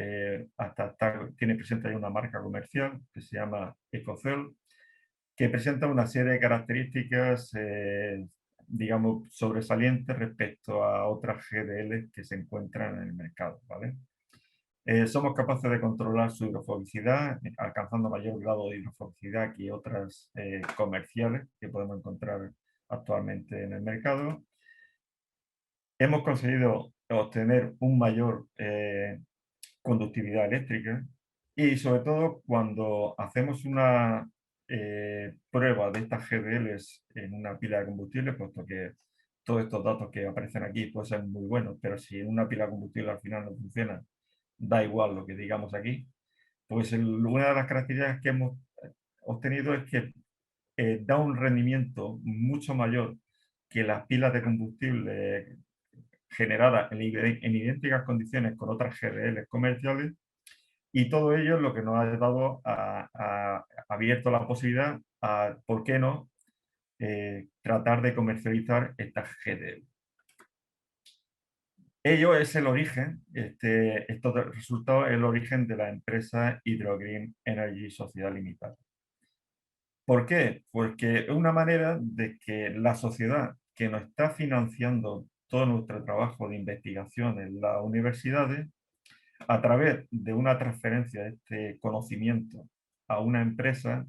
tiene presente ahí una marca comercial que se llama Ecocell, que presenta una serie de características, digamos, sobresalientes respecto a otras GDL que se encuentran en el mercado, ¿vale? Somos capaces de controlar su hidrofobicidad, alcanzando mayor grado de hidrofobicidad que otras comerciales que podemos encontrar actualmente en el mercado. Hemos conseguido obtener un mayor conductividad eléctrica, y sobre todo cuando hacemos una prueba de estas GDLs en una pila de combustible, puesto que todos estos datos que aparecen aquí pueden ser muy buenos, pero si en una pila de combustible al final no funciona, da igual lo que digamos aquí, pues una de las características que hemos obtenido es que da un rendimiento mucho mayor que las pilas de combustible generadas en idénticas condiciones con otras GDLs comerciales, y todo ello es lo que nos ha dado abierto la posibilidad a, ¿por qué no?, tratar de comercializar estas GDL. Ello es el origen, estos resultados es el origen de la empresa Hydrogreen Energy Sociedad Limitada. ¿Por qué? Porque es una manera de que la sociedad que nos está financiando todo nuestro trabajo de investigación en las universidades, a través de una transferencia de este conocimiento a una empresa,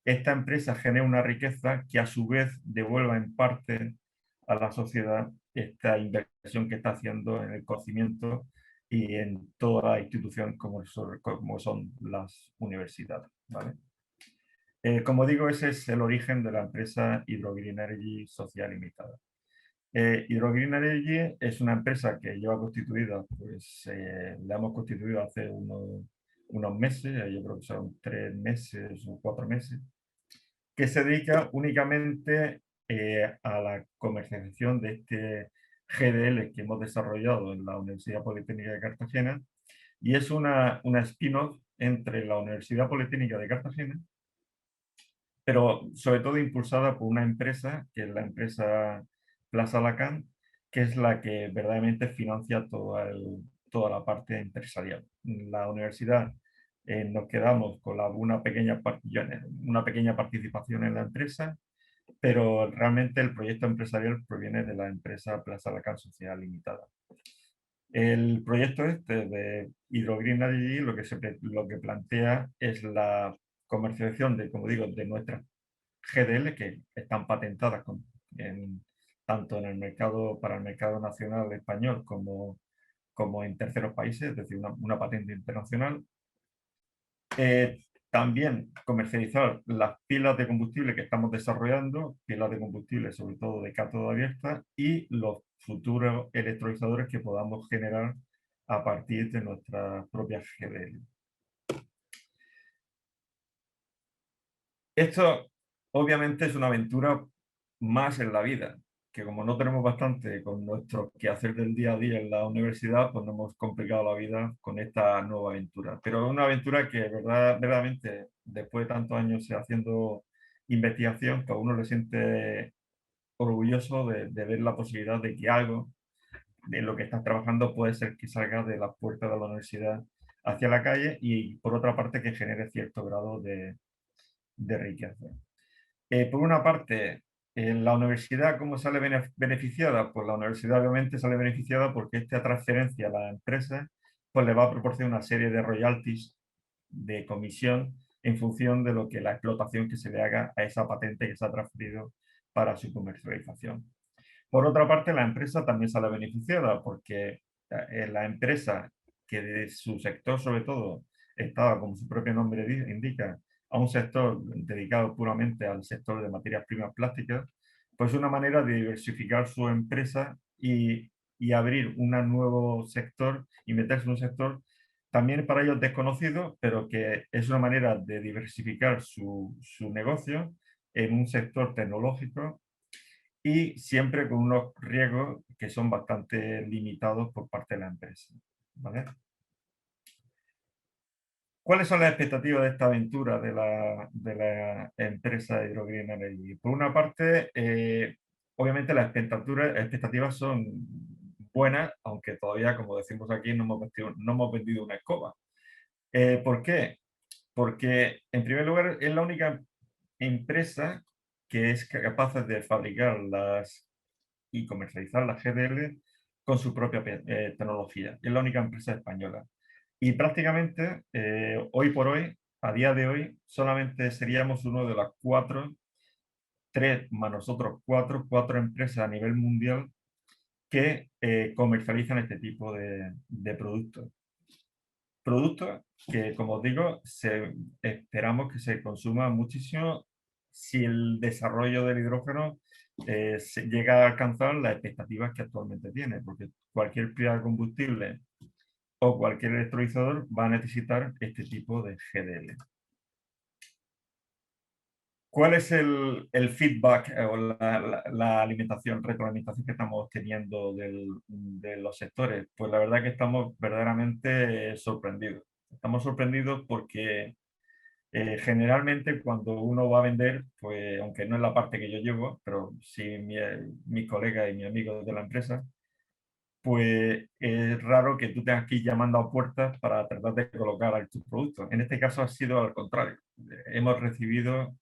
esta empresa genera una riqueza que a su vez devuelva en parte a la sociedad esta inversión que está haciendo en el conocimiento y en toda la institución como son las universidades, ¿vale? Como digo, ese es el origen de la empresa Hydrogreen Energy Sociedad Limitada. Hydrogreen Energy es una empresa que lleva constituida, pues la hemos constituido hace unos meses, yo creo que son 3 meses o 4 meses, que se dedica únicamente a la comercialización de este GDL que hemos desarrollado en la Universidad Politécnica de Cartagena, y es una spin-off entre la Universidad Politécnica de Cartagena, pero sobre todo impulsada por una empresa, que es la empresa Plaza Lacan, que es la que verdaderamente financia toda la parte empresarial. La universidad nos quedamos con una pequeña participación en la empresa, pero realmente el proyecto empresarial proviene de la empresa Plaza Lacan Sociedad Limitada. El proyecto de Hydrogreen Energy lo que plantea es la comercialización de, como digo, de nuestras GDL que están patentadas tanto en el mercado, para el mercado nacional español como en terceros países, es decir, una patente internacional. También comercializar las pilas de combustible que estamos desarrollando, pilas de combustible sobre todo de cátodo abierta, y los futuros electrolizadores que podamos generar a partir de nuestras propias GDL. Esto obviamente es una aventura más en la vida, que como no tenemos bastante con nuestro quehacer del día a día en la universidad, pues nos hemos complicado la vida con esta nueva aventura. Pero es una aventura que verdaderamente, después de tantos años haciendo investigación, que a uno le siente orgulloso de ver la posibilidad de que algo de lo que estás trabajando puede ser que salga de las puertas de la universidad hacia la calle, y por otra parte que genere cierto grado de riqueza. Por una parte, la universidad, ¿cómo sale beneficiada? Pues la universidad obviamente sale beneficiada porque esta transferencia a la empresa pues le va a proporcionar una serie de royalties de comisión en función de la explotación que se le haga a esa patente que se ha transferido para su comercialización. Por otra parte, la empresa también sale beneficiada porque la empresa, que de su sector sobre todo estaba, como su propio nombre indica, a un sector dedicado puramente al sector de materias primas plásticas, pues una manera de diversificar su empresa y abrir un nuevo sector y meterse en un sector también para ellos desconocido, pero que es una manera de diversificar su negocio en un sector tecnológico, y siempre con unos riesgos que son bastante limitados por parte de la empresa, ¿vale? ¿Cuáles son las expectativas de esta aventura de la empresa Hydrogreen Energy? Por una parte, obviamente las expectativas son buenas, aunque todavía, como decimos aquí, no hemos vendido una escoba. ¿Por qué? Porque, en primer lugar, es la única empresa que es capaz de fabricar y comercializar las GDL con su propia tecnología. Es la única empresa española. Y prácticamente, hoy por hoy, a día de hoy, solamente seríamos uno de las 4, 3 más nosotros 4 empresas a nivel mundial que comercializan este tipo de productos. Productos que, como os digo, esperamos que se consuman muchísimo si el desarrollo del hidrógeno llega a alcanzar las expectativas que actualmente tiene, porque cualquier pila de combustible o cualquier electrolizador va a necesitar este tipo de GDL. ¿Cuál es el feedback o la alimentación, retroalimentación que estamos teniendo de los sectores? Pues la verdad que estamos verdaderamente sorprendidos. Estamos sorprendidos porque generalmente cuando uno va a vender, pues aunque no es la parte que yo llevo, pero sí mis colegas y mis amigos de la empresa, pues es raro que tú tengas que ir llamando a puertas para tratar de colocar tus productos. En este caso ha sido al contrario. Hemos recibido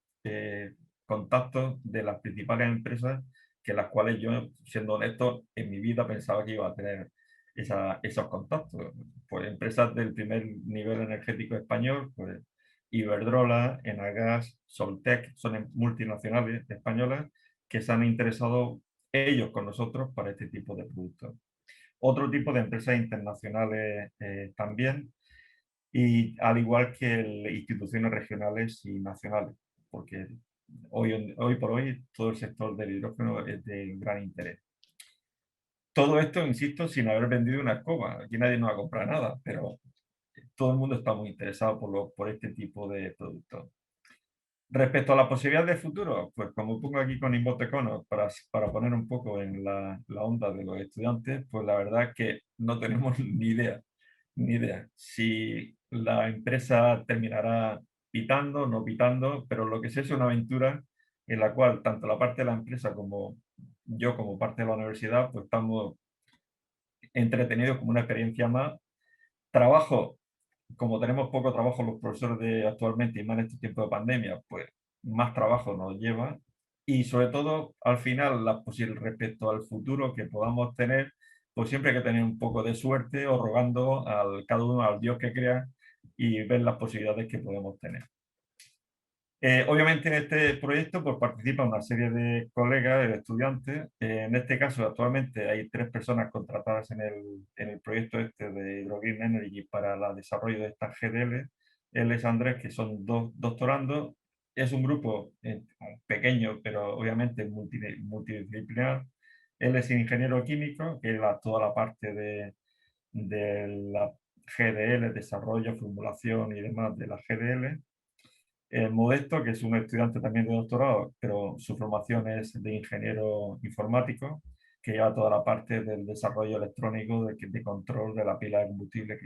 contactos de las principales empresas que las cuales yo, siendo honesto, en mi vida pensaba que iba a tener esos contactos. Pues empresas del primer nivel energético español, pues Iberdrola, Enagas, Soltec, son multinacionales españolas que se han interesado ellos con nosotros para este tipo de productos. Otro tipo de empresas internacionales también, y al igual que instituciones regionales y nacionales, porque hoy por hoy todo el sector del hidrógeno es de gran interés. Todo esto, insisto, sin haber vendido una escoba. Aquí nadie nos va a comprar nada, pero todo el mundo está muy interesado por este tipo de productos. Respecto a la posibilidad de futuro, pues como pongo aquí con Invotecono para poner un poco en la onda de los estudiantes, pues la verdad es que no tenemos ni idea si la empresa terminará pitando, no pitando, pero lo que sé es una aventura en la cual tanto la parte de la empresa como yo como parte de la universidad, pues estamos entretenidos como una experiencia más. Trabajo, como tenemos poco trabajo los profesores actualmente y más en este tiempo de pandemia, pues más trabajo nos lleva, y sobre todo al final respecto al futuro que podamos tener, pues siempre hay que tener un poco de suerte o rogando cada uno al Dios que crea y ver las posibilidades que podemos tener. Obviamente en este proyecto pues, participan una serie de colegas, de estudiantes. En este caso actualmente hay 3 personas contratadas en el proyecto este de Hydrogreen Energy para el desarrollo de estas GDL. Él es Andrés, que son 2 doctorandos. Es un grupo pequeño, pero obviamente multidisciplinar. Él es ingeniero químico, que es toda la parte de la GDL, desarrollo, formulación y demás de la GDL. Modesto, que es un estudiante también de doctorado, pero su formación es de ingeniero informático, que lleva toda la parte del desarrollo electrónico de control de la pila de combustible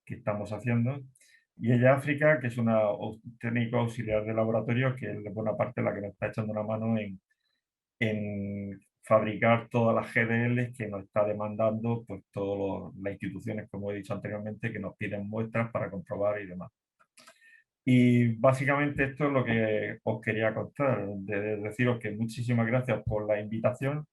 que estamos haciendo. Y ella, África, que es una técnico auxiliar de laboratorio, que es de buena parte la que nos está echando una mano en fabricar todas las GDLs que nos está demandando pues todas las instituciones, como he dicho anteriormente, que nos piden muestras para comprobar y demás. Y básicamente esto es lo que os quería contar, de deciros que muchísimas gracias por la invitación.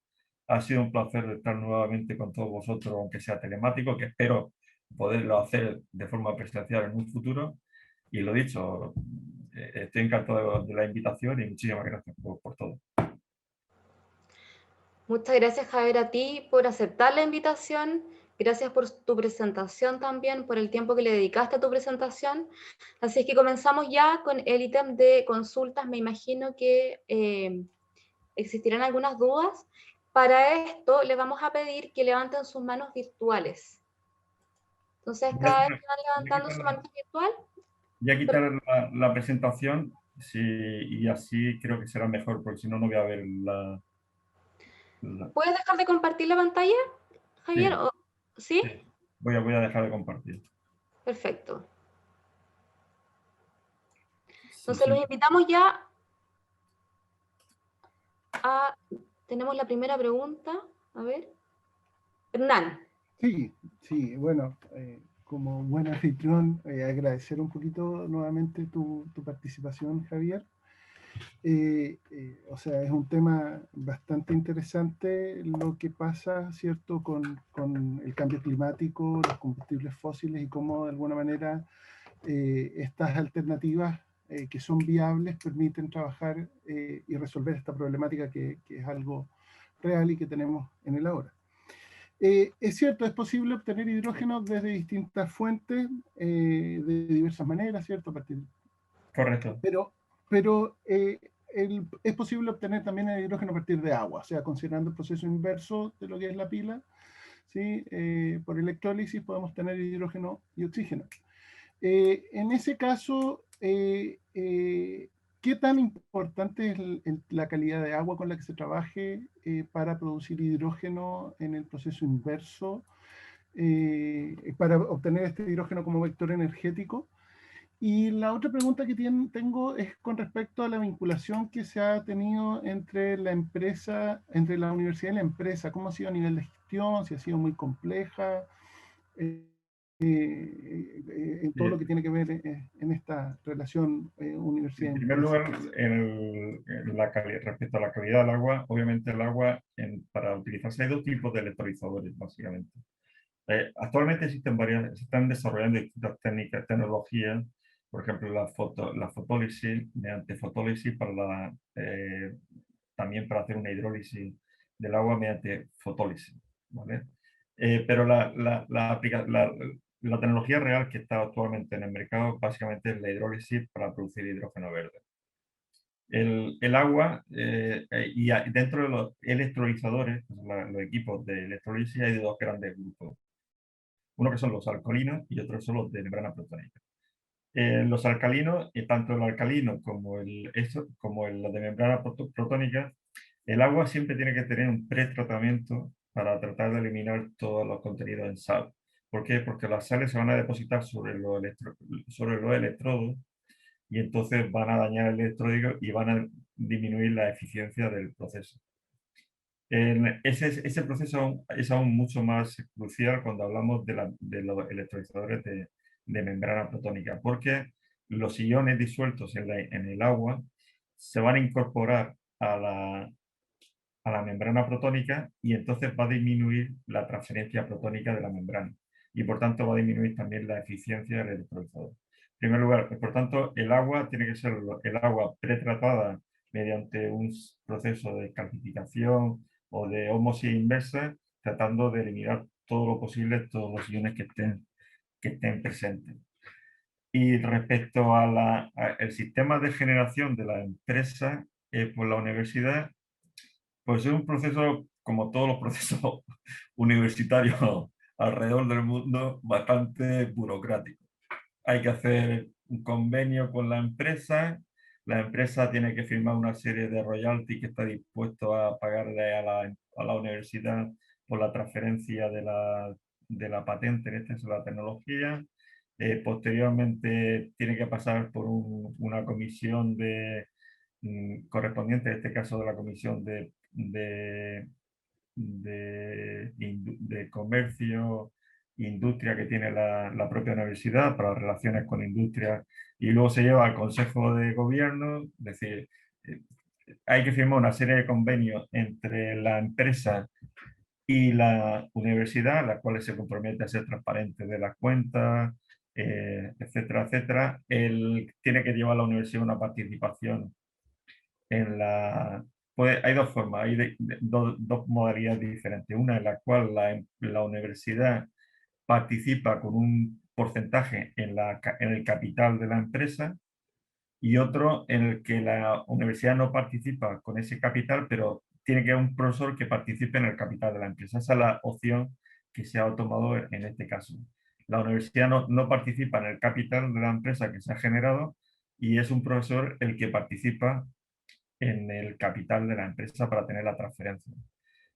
Ha sido un placer estar nuevamente con todos vosotros, aunque sea telemático, que espero poderlo hacer de forma presencial en un futuro. Y lo dicho, estoy encantado de la invitación y muchísimas gracias por todo. Muchas gracias, Javier, a ti por aceptar la invitación. Gracias por tu presentación también, por el tiempo que le dedicaste a tu presentación. Así es que comenzamos ya con el ítem de consultas. Me imagino que existirán algunas dudas. Para esto, le vamos a pedir que levanten sus manos virtuales. Entonces, cada vez que van levantando su mano virtual... Voy a quitar la presentación y así creo que será mejor, porque si no, no voy a ver ¿Puedes dejar de compartir la pantalla, Javier? Sí. ¿Sí? Voy a dejar de compartir. Perfecto. Entonces los invitamos ya a... Tenemos la primera pregunta. A ver. Hernán. Sí, bueno, como buen anfitrión, agradecer un poquito nuevamente tu participación, Javier. O sea, es un tema bastante interesante lo que pasa, ¿cierto?, con el cambio climático, los combustibles fósiles y cómo de alguna manera estas alternativas que son viables permiten trabajar y resolver esta problemática que es algo real y que tenemos en el ahora. Es cierto, es posible obtener hidrógeno desde distintas fuentes, de diversas maneras, ¿cierto? Correcto. Pero es posible obtener también el hidrógeno a partir de agua, o sea, considerando el proceso inverso de lo que es la pila, ¿sí? Por electrólisis podemos tener hidrógeno y oxígeno. En ese caso, ¿qué tan importante es la calidad de agua con la que se trabaje para producir hidrógeno en el proceso inverso, para obtener este hidrógeno como vector energético? Y la otra pregunta que tengo es con respecto a la vinculación que se ha tenido entre la empresa, entre la universidad y la empresa. ¿Cómo ha sido a nivel de gestión? ¿Si ha sido muy compleja? En todo lo que tiene que ver en esta relación En primer universidad-empresa. lugar, respecto a la calidad del agua, obviamente el agua, para utilizarse hay dos tipos de electrolizadores, básicamente. Actualmente existen se están desarrollando distintas técnicas, tecnologías, por ejemplo, la fotólisis, mediante fotólisis también para hacer una hidrólisis del agua mediante fotólisis, ¿vale? Pero la tecnología real que está actualmente en el mercado básicamente es la hidrólisis para producir hidrógeno verde. El agua, dentro de los electrolizadores, los equipos de electrolisis, hay dos grandes grupos. Uno que son los alcalinos y otros son los de membrana protónica. Los alcalinos, tanto el alcalino como el de membrana protónica, el agua siempre tiene que tener un pretratamiento para tratar de eliminar todos los contenidos en sal. ¿Por qué? Porque las sales se van a depositar sobre los electrodos y entonces van a dañar el electrodo y van a disminuir la eficiencia del proceso. Ese proceso es aún mucho más crucial cuando hablamos de los electrolizadores de membrana protónica, porque los iones disueltos en el agua se van a incorporar a la membrana protónica y entonces va a disminuir la transferencia protónica de la membrana y por tanto va a disminuir también la eficiencia del electrolizador. En primer lugar, por tanto, el agua tiene que ser el agua pretratada mediante un proceso de calcificación o de ósmosis inversa, tratando de eliminar todo lo posible, todos los iones que estén presentes. Y respecto al sistema de generación de la empresa, pues la universidad, pues es un proceso, como todos los procesos universitarios alrededor del mundo, bastante burocrático. Hay que hacer un convenio con la empresa tiene que firmar una serie de royalties que está dispuesto a pagarle a la universidad por la transferencia de la patente, en este caso la tecnología. Posteriormente tiene que pasar por una comisión correspondiente, en este caso de la comisión de comercio industria que tiene la propia universidad para las relaciones con industria y luego se lleva al Consejo de Gobierno, es decir, eh, hay que firmar una serie de convenios entre la empresa y la universidad, las cuales se compromete a ser transparente de las cuentas, etcétera, etcétera. Él tiene que llevar a la universidad una participación en hay dos formas, hay dos modalidades diferentes. Una en la cual la universidad participa con un porcentaje en el capital de la empresa y otro en el que la universidad no participa con ese capital, pero tiene que haber un profesor que participe en el capital de la empresa. Esa es la opción que se ha tomado en este caso. La universidad no participa en el capital de la empresa que se ha generado y es un profesor el que participa en el capital de la empresa para tener la transferencia.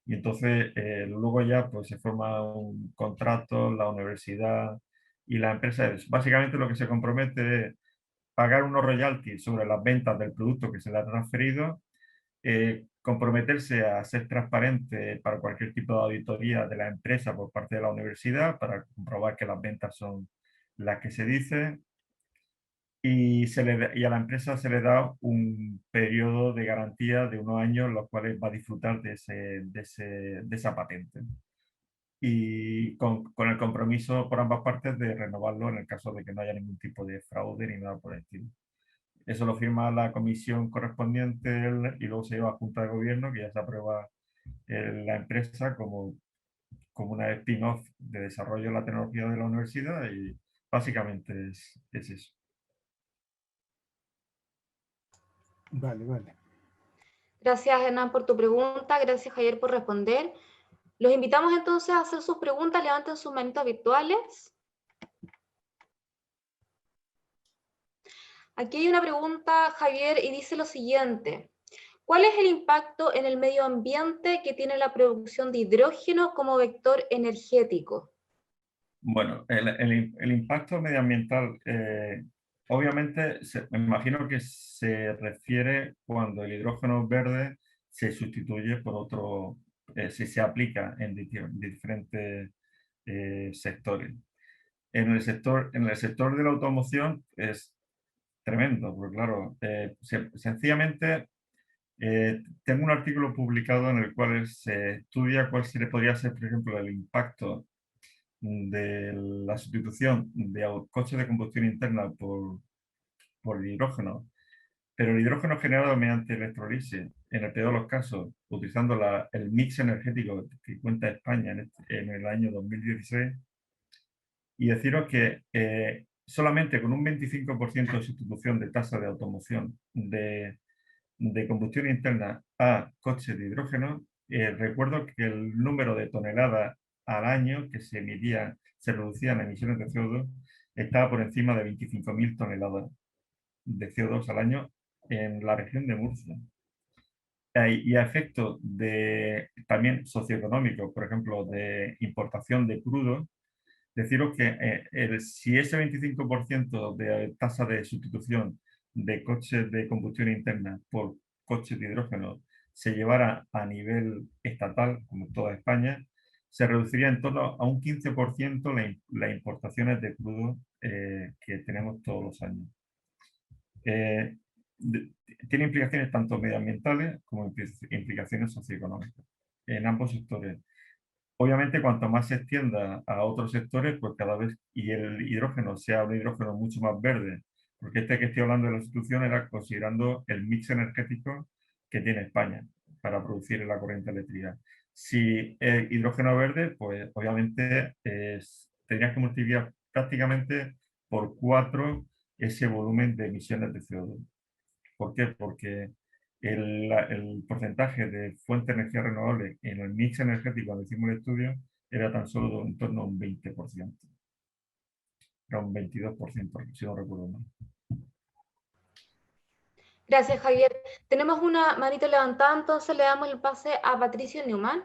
Y entonces luego ya pues se forma un contrato, la universidad y la empresa. Básicamente lo que se compromete es pagar unos royalties sobre las ventas del producto que se le ha transferido, comprometerse a ser transparente para cualquier tipo de auditoría de la empresa por parte de la universidad para comprobar que las ventas son las que se dice y a la empresa se le da un periodo de garantía de unos años, los cuales va a disfrutar de esa patente. Y con el compromiso por ambas partes de renovarlo en el caso de que no haya ningún tipo de fraude ni nada por el estilo. Eso lo firma la comisión correspondiente y luego se lleva a Junta de Gobierno, que ya se aprueba la empresa como como una spin-off de desarrollo de la tecnología de la universidad y básicamente es eso. Vale, vale. Gracias, Hernán, por tu pregunta. Gracias, Javier, por responder. Los invitamos entonces a hacer sus preguntas. Levanten sus manitos virtuales. Aquí hay una pregunta, Javier, y dice lo siguiente. ¿Cuál es el impacto en el medio ambiente que tiene la producción de hidrógeno como vector energético? Bueno, el impacto medioambiental, obviamente, me imagino que se refiere cuando el hidrógeno verde se sustituye por otro, si se aplica en diferentes sectores. En el sector de la automoción es tremendo, porque claro, sencillamente tengo un artículo publicado en el cual se estudia cuál podría ser, por ejemplo, el impacto de la sustitución de coches de combustión interna por hidrógeno, pero el hidrógeno generado mediante electrolisis, en el peor de los casos, utilizando el mix energético que cuenta España en el año 2016, y deciros que solamente con un 25% de sustitución de tasa de automoción de combustión interna a coches de hidrógeno, recuerdo que el número de toneladas al año que se reducían emisiones de CO2 estaba por encima de 25.000 toneladas de CO2 al año en la región de Murcia. Y a efectos también socioeconómicos, por ejemplo, de importación de crudo, deciros que si ese 25% de tasa de sustitución de coches de combustión interna por coches de hidrógeno se llevara a nivel estatal, como toda España, se reduciría en torno a un 15% las importaciones de crudo que tenemos todos los años. Eh, Tiene implicaciones tanto medioambientales como implicaciones socioeconómicas en ambos sectores. Obviamente, cuanto más se extienda a otros sectores, pues cada vez, y el hidrógeno sea un hidrógeno mucho más verde, porque este que estoy hablando de la sustitución era considerando el mix energético que tiene España para producir la corriente eléctrica. Si es hidrógeno verde, pues obviamente tendrías que multiplicar prácticamente por 4 ese volumen de emisiones de CO2. ¿Por qué? Porque el porcentaje de fuente de energía renovable en el mix energético cuando hicimos el estudio era tan solo en torno a un 20%. Era un 22%, si no recuerdo mal. Gracias, Javier. Tenemos una manito levantada, entonces le damos el pase a Patricio Neumann.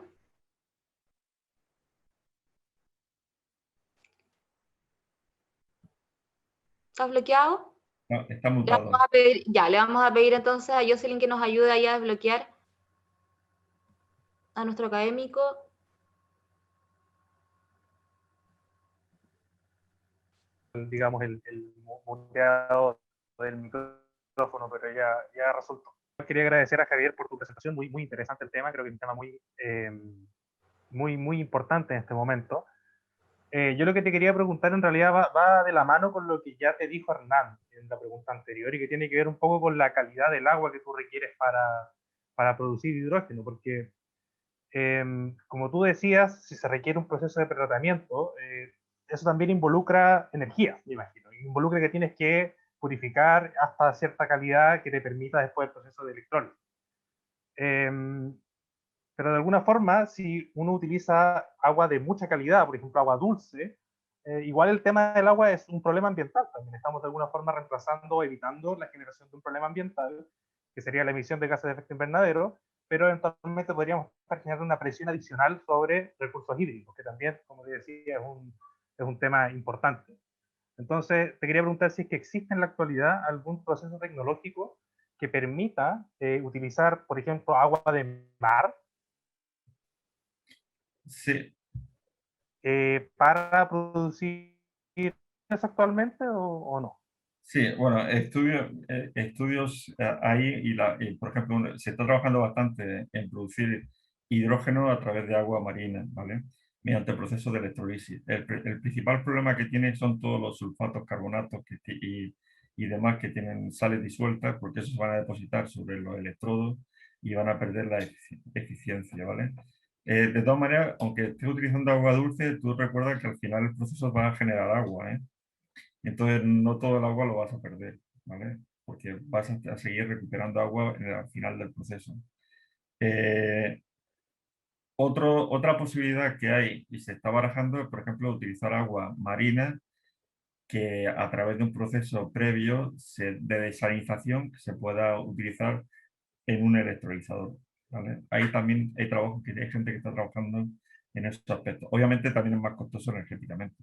¿Estás bloqueado? No, está Le mutado. vamos a pedir, le vamos a pedir entonces a Jocelyn que nos ayude ahí a desbloquear a nuestro académico. Digamos, el muteado del micrófono, pero ya resultó. Quería agradecer a Javier por tu presentación, muy, muy interesante el tema, creo que es un tema muy importante en este momento. Yo lo que te quería preguntar en realidad va de la mano con lo que ya te dijo Hernán en la pregunta anterior y que tiene que ver un poco con la calidad del agua que tú requieres para producir hidrógeno, porque como tú decías, si se requiere un proceso de pretratamiento, eso también involucra energía, me imagino. Involucra que tienes que purificar hasta cierta calidad que te permita después el proceso de electrólisis. Pero de alguna forma, si uno utiliza agua de mucha calidad, por ejemplo agua dulce, igual el tema del agua es un problema ambiental. También estamos de alguna forma reemplazando o evitando la generación de un problema ambiental, que sería la emisión de gases de efecto invernadero, pero eventualmente podríamos estar generando una presión adicional sobre recursos hídricos, que también, como te decía, es un tema importante. Entonces, te quería preguntar si es que existe en la actualidad algún proceso tecnológico que permita utilizar, por ejemplo, agua de mar Sí. Para producir eso actualmente o no. Sí, bueno, estudios ahí y, por ejemplo, se está trabajando bastante en producir hidrógeno a través de agua marina, ¿vale? Mediante el proceso de electrolisis. El principal problema que tiene son todos los sulfatos, carbonatos y demás que tienen sales disueltas, porque esos van a depositar sobre los electrodos y van a perder la eficiencia, ¿vale? De todas maneras, aunque estés utilizando agua dulce, tú recuerdas que al final el proceso va a generar agua, ¿eh? Entonces no todo el agua lo vas a perder, ¿vale? Porque vas a seguir recuperando agua al final del proceso. Eh, otra posibilidad que hay y se está barajando es, por ejemplo, utilizar agua marina que a través de un proceso previo de desalinización se pueda utilizar en un electrolizador, ¿vale? Ahí también hay trabajo, que hay gente que está trabajando en esos aspectos. Obviamente también es más costoso energéticamente,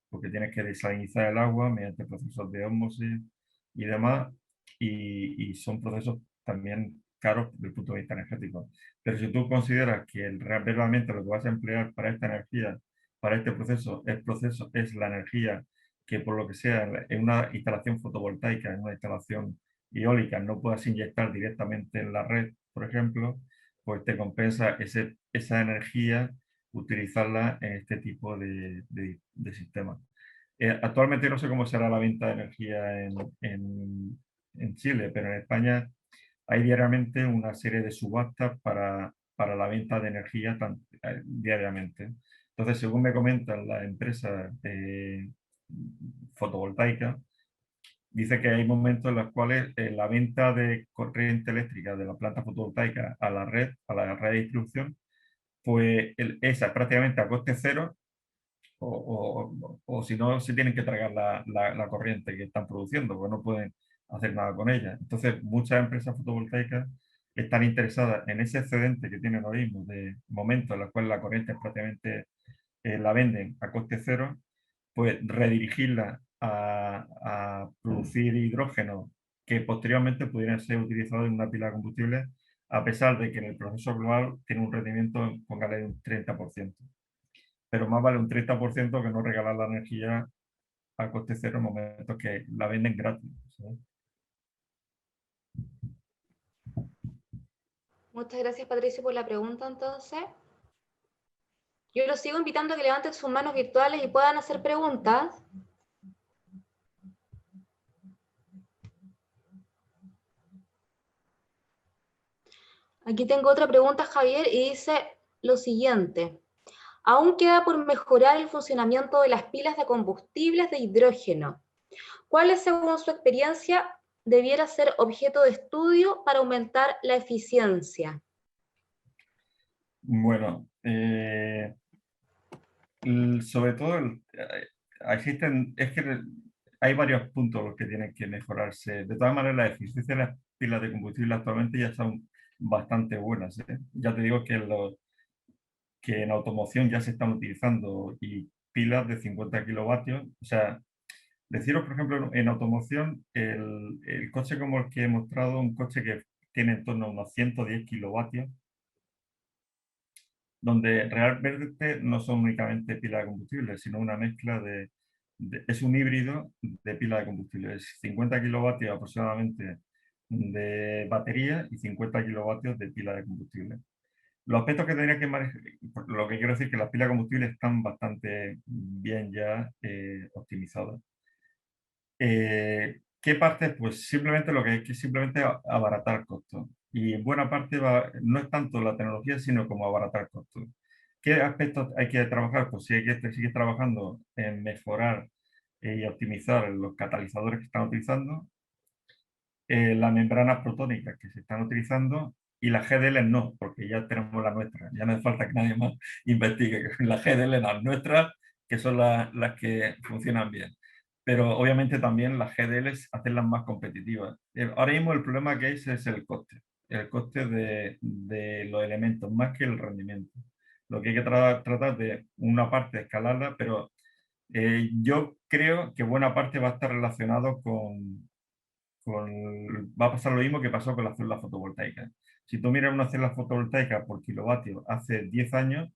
porque tienes que desalinizar el agua mediante procesos de ósmosis y demás, y son procesos también caros desde el punto de vista energético. Pero si tú consideras que verdaderamente lo que vas a emplear para esta energía, para este proceso es la energía que por lo que sea en una instalación fotovoltaica, en una instalación eólica, no puedas inyectar directamente en la red, por ejemplo, pues te compensa esa energía utilizarla en este tipo de sistemas. Actualmente no sé cómo será la venta de energía en Chile, pero en España hay diariamente una serie de subastas para la venta de energía diariamente. Entonces, según me comentan las empresas fotovoltaicas, dice que hay momentos en los cuales la venta de corriente eléctrica de la planta fotovoltaica a la red de distribución, pues esa es prácticamente a coste cero, o si no, se tienen que tragar la corriente que están produciendo, porque no pueden hacer nada con ella. Entonces, muchas empresas fotovoltaicas están interesadas en ese excedente que tienen ahora mismo, de momentos en los cuales la corriente prácticamente la venden a coste cero, pues redirigirla a producir hidrógeno que posteriormente pudieran ser utilizados en una pila de combustible, a pesar de que en el proceso global tiene un rendimiento, póngale, un 30%. Pero más vale un 30% que no regalar la energía a coste cero en momentos que la venden gratis, ¿sabes? Muchas gracias, Patricio, por la pregunta, entonces. Yo los sigo invitando a que levanten sus manos virtuales y puedan hacer preguntas. Aquí tengo otra pregunta, Javier, y dice lo siguiente. Aún queda por mejorar el funcionamiento de las pilas de combustibles de hidrógeno. ¿Cuáles, según su experiencia, debiera ser objeto de estudio para aumentar la eficiencia? Bueno, sobre todo es que hay varios puntos los que tienen que mejorarse. De todas maneras, la eficiencia de las pilas de combustible actualmente ya son bastante buenas, ¿eh? Ya te digo que en automoción ya se están utilizando y pilas de 50 kilovatios. O sea, deciros, por ejemplo, en automoción, el coche como el que he mostrado, un coche que tiene en torno a unos 110 kilovatios, donde realmente no son únicamente pilas de combustible, sino una mezcla es un híbrido de pila de combustible. Es 50 kilovatios aproximadamente de batería y 50 kilovatios de pila de combustible. Los aspectos que tendría que manejar, lo que quiero decir es que las pilas de combustible están bastante bien ya optimizadas. ¿Qué parte? Pues simplemente lo que hay que simplemente abaratar costos. Y en buena parte no es tanto la tecnología, sino como abaratar costos. ¿Qué aspectos hay que trabajar? Pues sí hay que seguir trabajando en mejorar y optimizar los catalizadores que están utilizando, las membranas protónicas que se están utilizando, y las GDL no, porque ya tenemos la nuestra. Ya no hace falta que nadie más investigue. Las GDL, las nuestras, que son las que funcionan bien. Pero obviamente también las GDLs hacerlas más competitivas. Ahora mismo el problema que hay es el coste de los elementos, más que el rendimiento. Lo que hay que tratar de una parte de escalarla, pero yo creo que buena parte va a estar relacionado va a pasar lo mismo que pasó con las células fotovoltaicas. Si tú miras una célula fotovoltaica por kilovatio hace 10 años,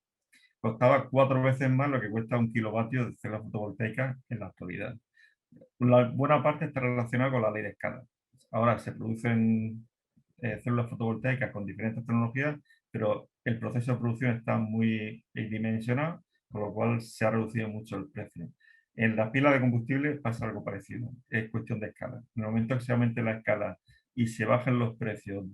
costaba 4 veces más lo que cuesta un kilovatio de célula fotovoltaica en la actualidad. La buena parte está relacionada con la ley de escala. Ahora se producen células fotovoltaicas con diferentes tecnologías, pero el proceso de producción está muy dimensionado, con lo cual se ha reducido mucho el precio. En las pilas de combustible pasa algo parecido, es cuestión de escala. En el momento que se aumente la escala y se bajen los precios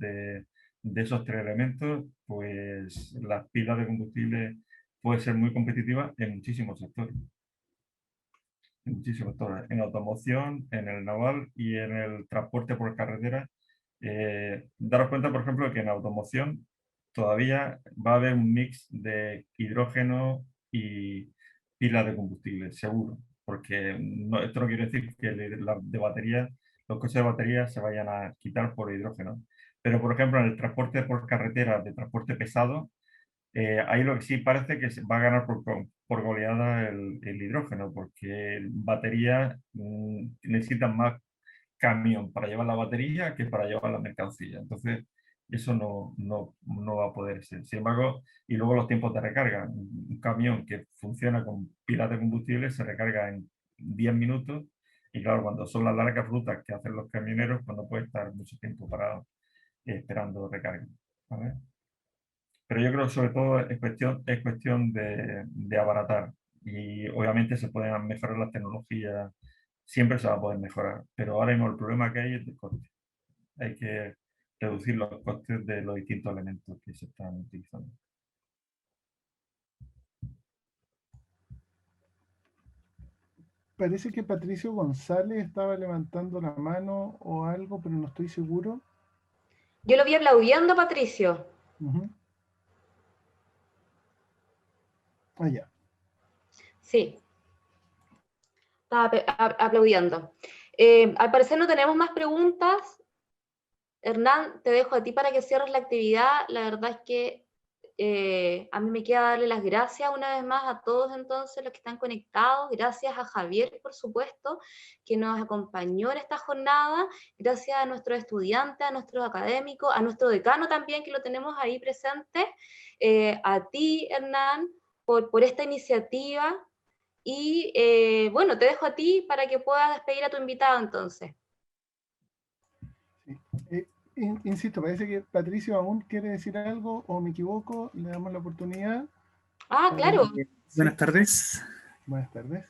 de esos tres elementos, pues las pilas de combustible pueden ser muy competitivas en muchísimos sectores. En muchísimos sectores. En automoción, en el naval y en el transporte por carretera. Daros cuenta, por ejemplo, que en automoción todavía va a haber un mix de hidrógeno y pilas de combustible, seguro. Porque esto no quiere decir que de batería, los coches de batería se vayan a quitar por hidrógeno. Pero, por ejemplo, en el transporte por carretera de transporte pesado, ahí lo que sí parece que se va a ganar por goleada el hidrógeno, porque baterías necesitan más camión para llevar la batería que para llevar la mercancía. Entonces, eso no va a poder ser. Sin embargo, y luego los tiempos de recarga. Un camión que funciona con pilas de combustible se recarga en 10 minutos. Y claro, cuando son las largas rutas que hacen los camioneros, pues no puede estar mucho tiempo parado esperando recarga. ¿Vale? Pero yo creo que sobre todo es cuestión de abaratar. Y obviamente se pueden mejorar las tecnologías, siempre se va a poder mejorar. Pero ahora mismo el problema que hay es de coste. Hay que reducir los costes de los distintos elementos que se están utilizando. Parece que Patricio González estaba levantando la mano o algo, pero no estoy seguro. Yo lo vi aplaudiendo, Patricio. Ujú. Ah, ya. Sí, estaba aplaudiendo. Al parecer no tenemos más preguntas. Hernán, te dejo a ti para que cierres la actividad. La verdad es que a mí me queda darle las gracias una vez más a todos entonces los que están conectados. Gracias a Javier, por supuesto, que nos acompañó en esta jornada. Gracias a nuestros estudiantes, a nuestros académicos, a nuestro decano también, que lo tenemos ahí presente. A ti, Hernán, por esta iniciativa. Y bueno, te dejo a ti para que puedas despedir a tu invitado entonces. Sí. Insisto, parece que Patricio aún quiere decir algo, o me equivoco, le damos la oportunidad. Ah, claro. Buenas tardes. Buenas tardes.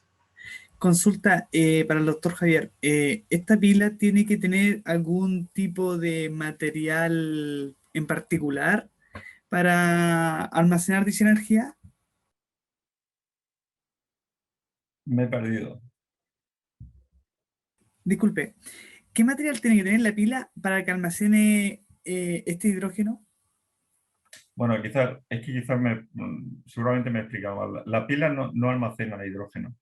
Consulta para el doctor Javier. ¿Esta pila tiene que tener algún tipo de material en particular para almacenar dicha energía? Me he perdido. Disculpe, ¿qué material tiene que tener la pila para que almacene este hidrógeno? Bueno, seguramente me he explicado mal. La pila no almacena hidrógeno.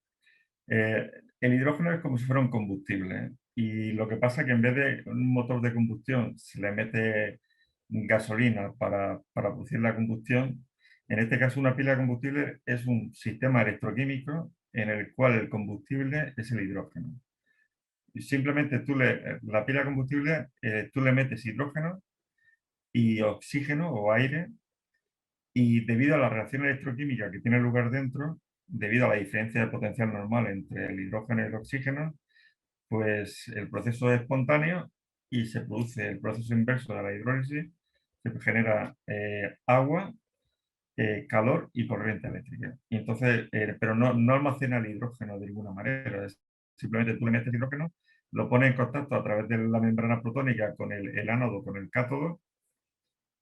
El hidrógeno es como si fuera un combustible, y lo que pasa es que en vez de un motor de combustión se le mete gasolina para producir la combustión. En este caso, una pila de combustible es un sistema electroquímico en el cual el combustible es el hidrógeno. Y simplemente la pila de combustible, tú le metes hidrógeno y oxígeno o aire, y debido a la reacción electroquímica que tiene lugar dentro, debido a la diferencia de potencial normal entre el hidrógeno y el oxígeno, pues el proceso es espontáneo y se produce el proceso inverso de la hidrólisis, que genera agua, calor y corriente eléctrica. Y entonces, pero no almacena el hidrógeno de ninguna manera. Simplemente tú le metes hidrógeno, lo pones en contacto a través de la membrana protónica con el ánodo, con el cátodo,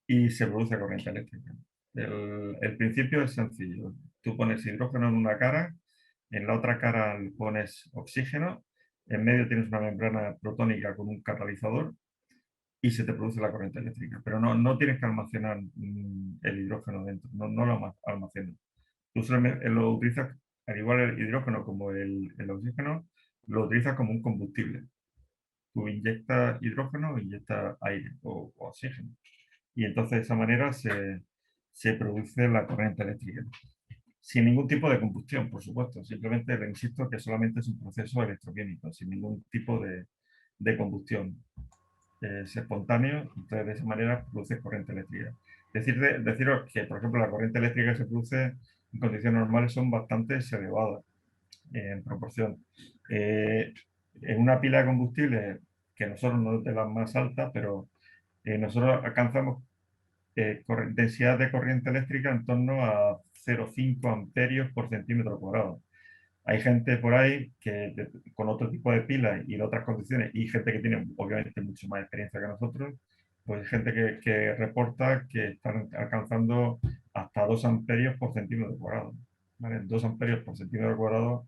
y se produce corriente eléctrica. El principio es sencillo. Tú pones hidrógeno en una cara, en la otra cara le pones oxígeno, en medio tienes una membrana protónica con un catalizador y se te produce la corriente eléctrica. Pero no tienes que almacenar el hidrógeno dentro, no lo almacenas. Tú lo utilizas, al igual el hidrógeno como el oxígeno, lo utilizas como un combustible. Tú inyectas hidrógeno, inyectas aire o oxígeno. Y entonces de esa manera se produce la corriente eléctrica. Sin ningún tipo de combustión, por supuesto. Simplemente le insisto que solamente es un proceso electroquímico, sin ningún tipo de combustión. Es espontáneo, entonces de esa manera produce corriente eléctrica. Deciros que, por ejemplo, la corriente eléctrica que se produce en condiciones normales son bastante elevadas en proporción. En una pila de combustible, que nosotros no es de las más altas, pero nosotros alcanzamos densidad de corriente eléctrica en torno a 0,5 amperios por centímetro cuadrado. Hay gente por ahí con otro tipo de pilas y de otras condiciones, y gente que tiene obviamente mucho más experiencia que nosotros, pues gente que reporta que están alcanzando hasta 2 amperios por centímetro cuadrado. ¿Vale? 2 amperios por centímetro cuadrado,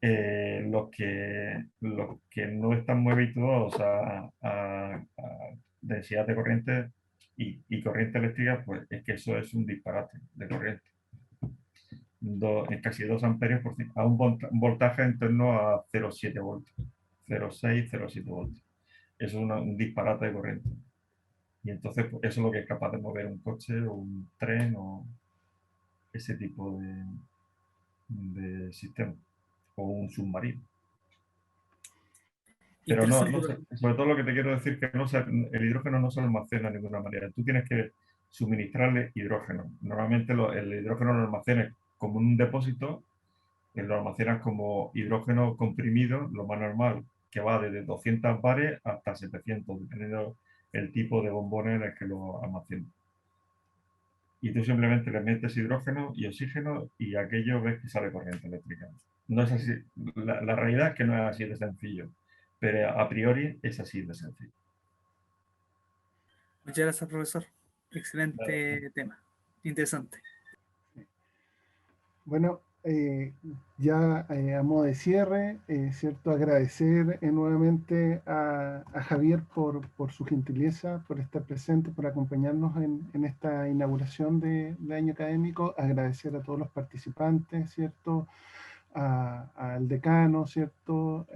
los que no están muy habituados a densidad de corriente y corriente eléctrica, pues es que eso es un disparate de corriente. Casi 2 amperios a un voltaje en torno a 0,7 voltios, 0,6, 0,7 voltios. Eso es un disparate de corriente. Y entonces pues, eso es lo que es capaz de mover un coche o un tren o ese tipo de sistema, o un submarino. Pero no, sobre todo lo que te quiero decir que el hidrógeno no se almacena de ninguna manera. Tú tienes que suministrarle hidrógeno. Normalmente el hidrógeno lo almacenas como en un depósito, lo almacenas como hidrógeno comprimido, lo más normal, que va desde 200 bares hasta 700, dependiendo el tipo de bombones en el que lo almacenas. Y tú simplemente le metes hidrógeno y oxígeno y aquello ves que sale corriente eléctrica. No es así. La realidad es que no es así de sencillo, pero a priori es así de sencillo. Muchas gracias, profesor. Excelente tema. Interesante. Bueno, ya a modo de cierre, ¿cierto? Agradecer nuevamente a Javier por su gentileza, por estar presente, por acompañarnos en esta inauguración de año académico. Agradecer a todos los participantes, ¿cierto? Al decano, ¿cierto?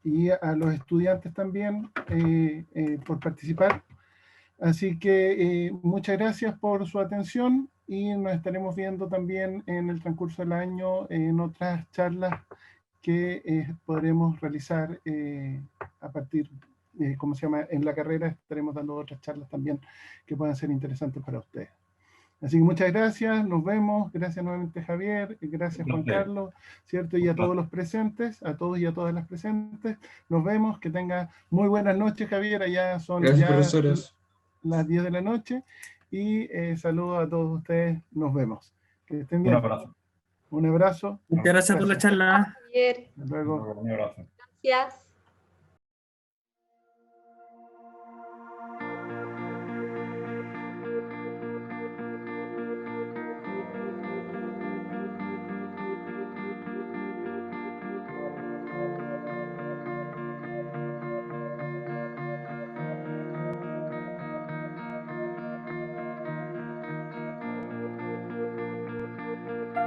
Y a los estudiantes también por participar. Así que muchas gracias por su atención y nos estaremos viendo también en el transcurso del año en otras charlas que podremos realizar a partir, ¿cómo se llama? En la carrera estaremos dando otras charlas también que puedan ser interesantes para ustedes. Así que muchas gracias, nos vemos, gracias nuevamente Javier, gracias Juan Carlos, ¿cierto? Y a todos los presentes, a todos y a todas las presentes, nos vemos, que tenga muy buenas noches Javier, allá son Gracias, ya profesores. las 10 de la noche y saludos a todos ustedes, nos vemos. Que estén bien. Un abrazo. Un abrazo. Muchas gracias por la charla. Javier. Hasta luego. Un abrazo. Gracias.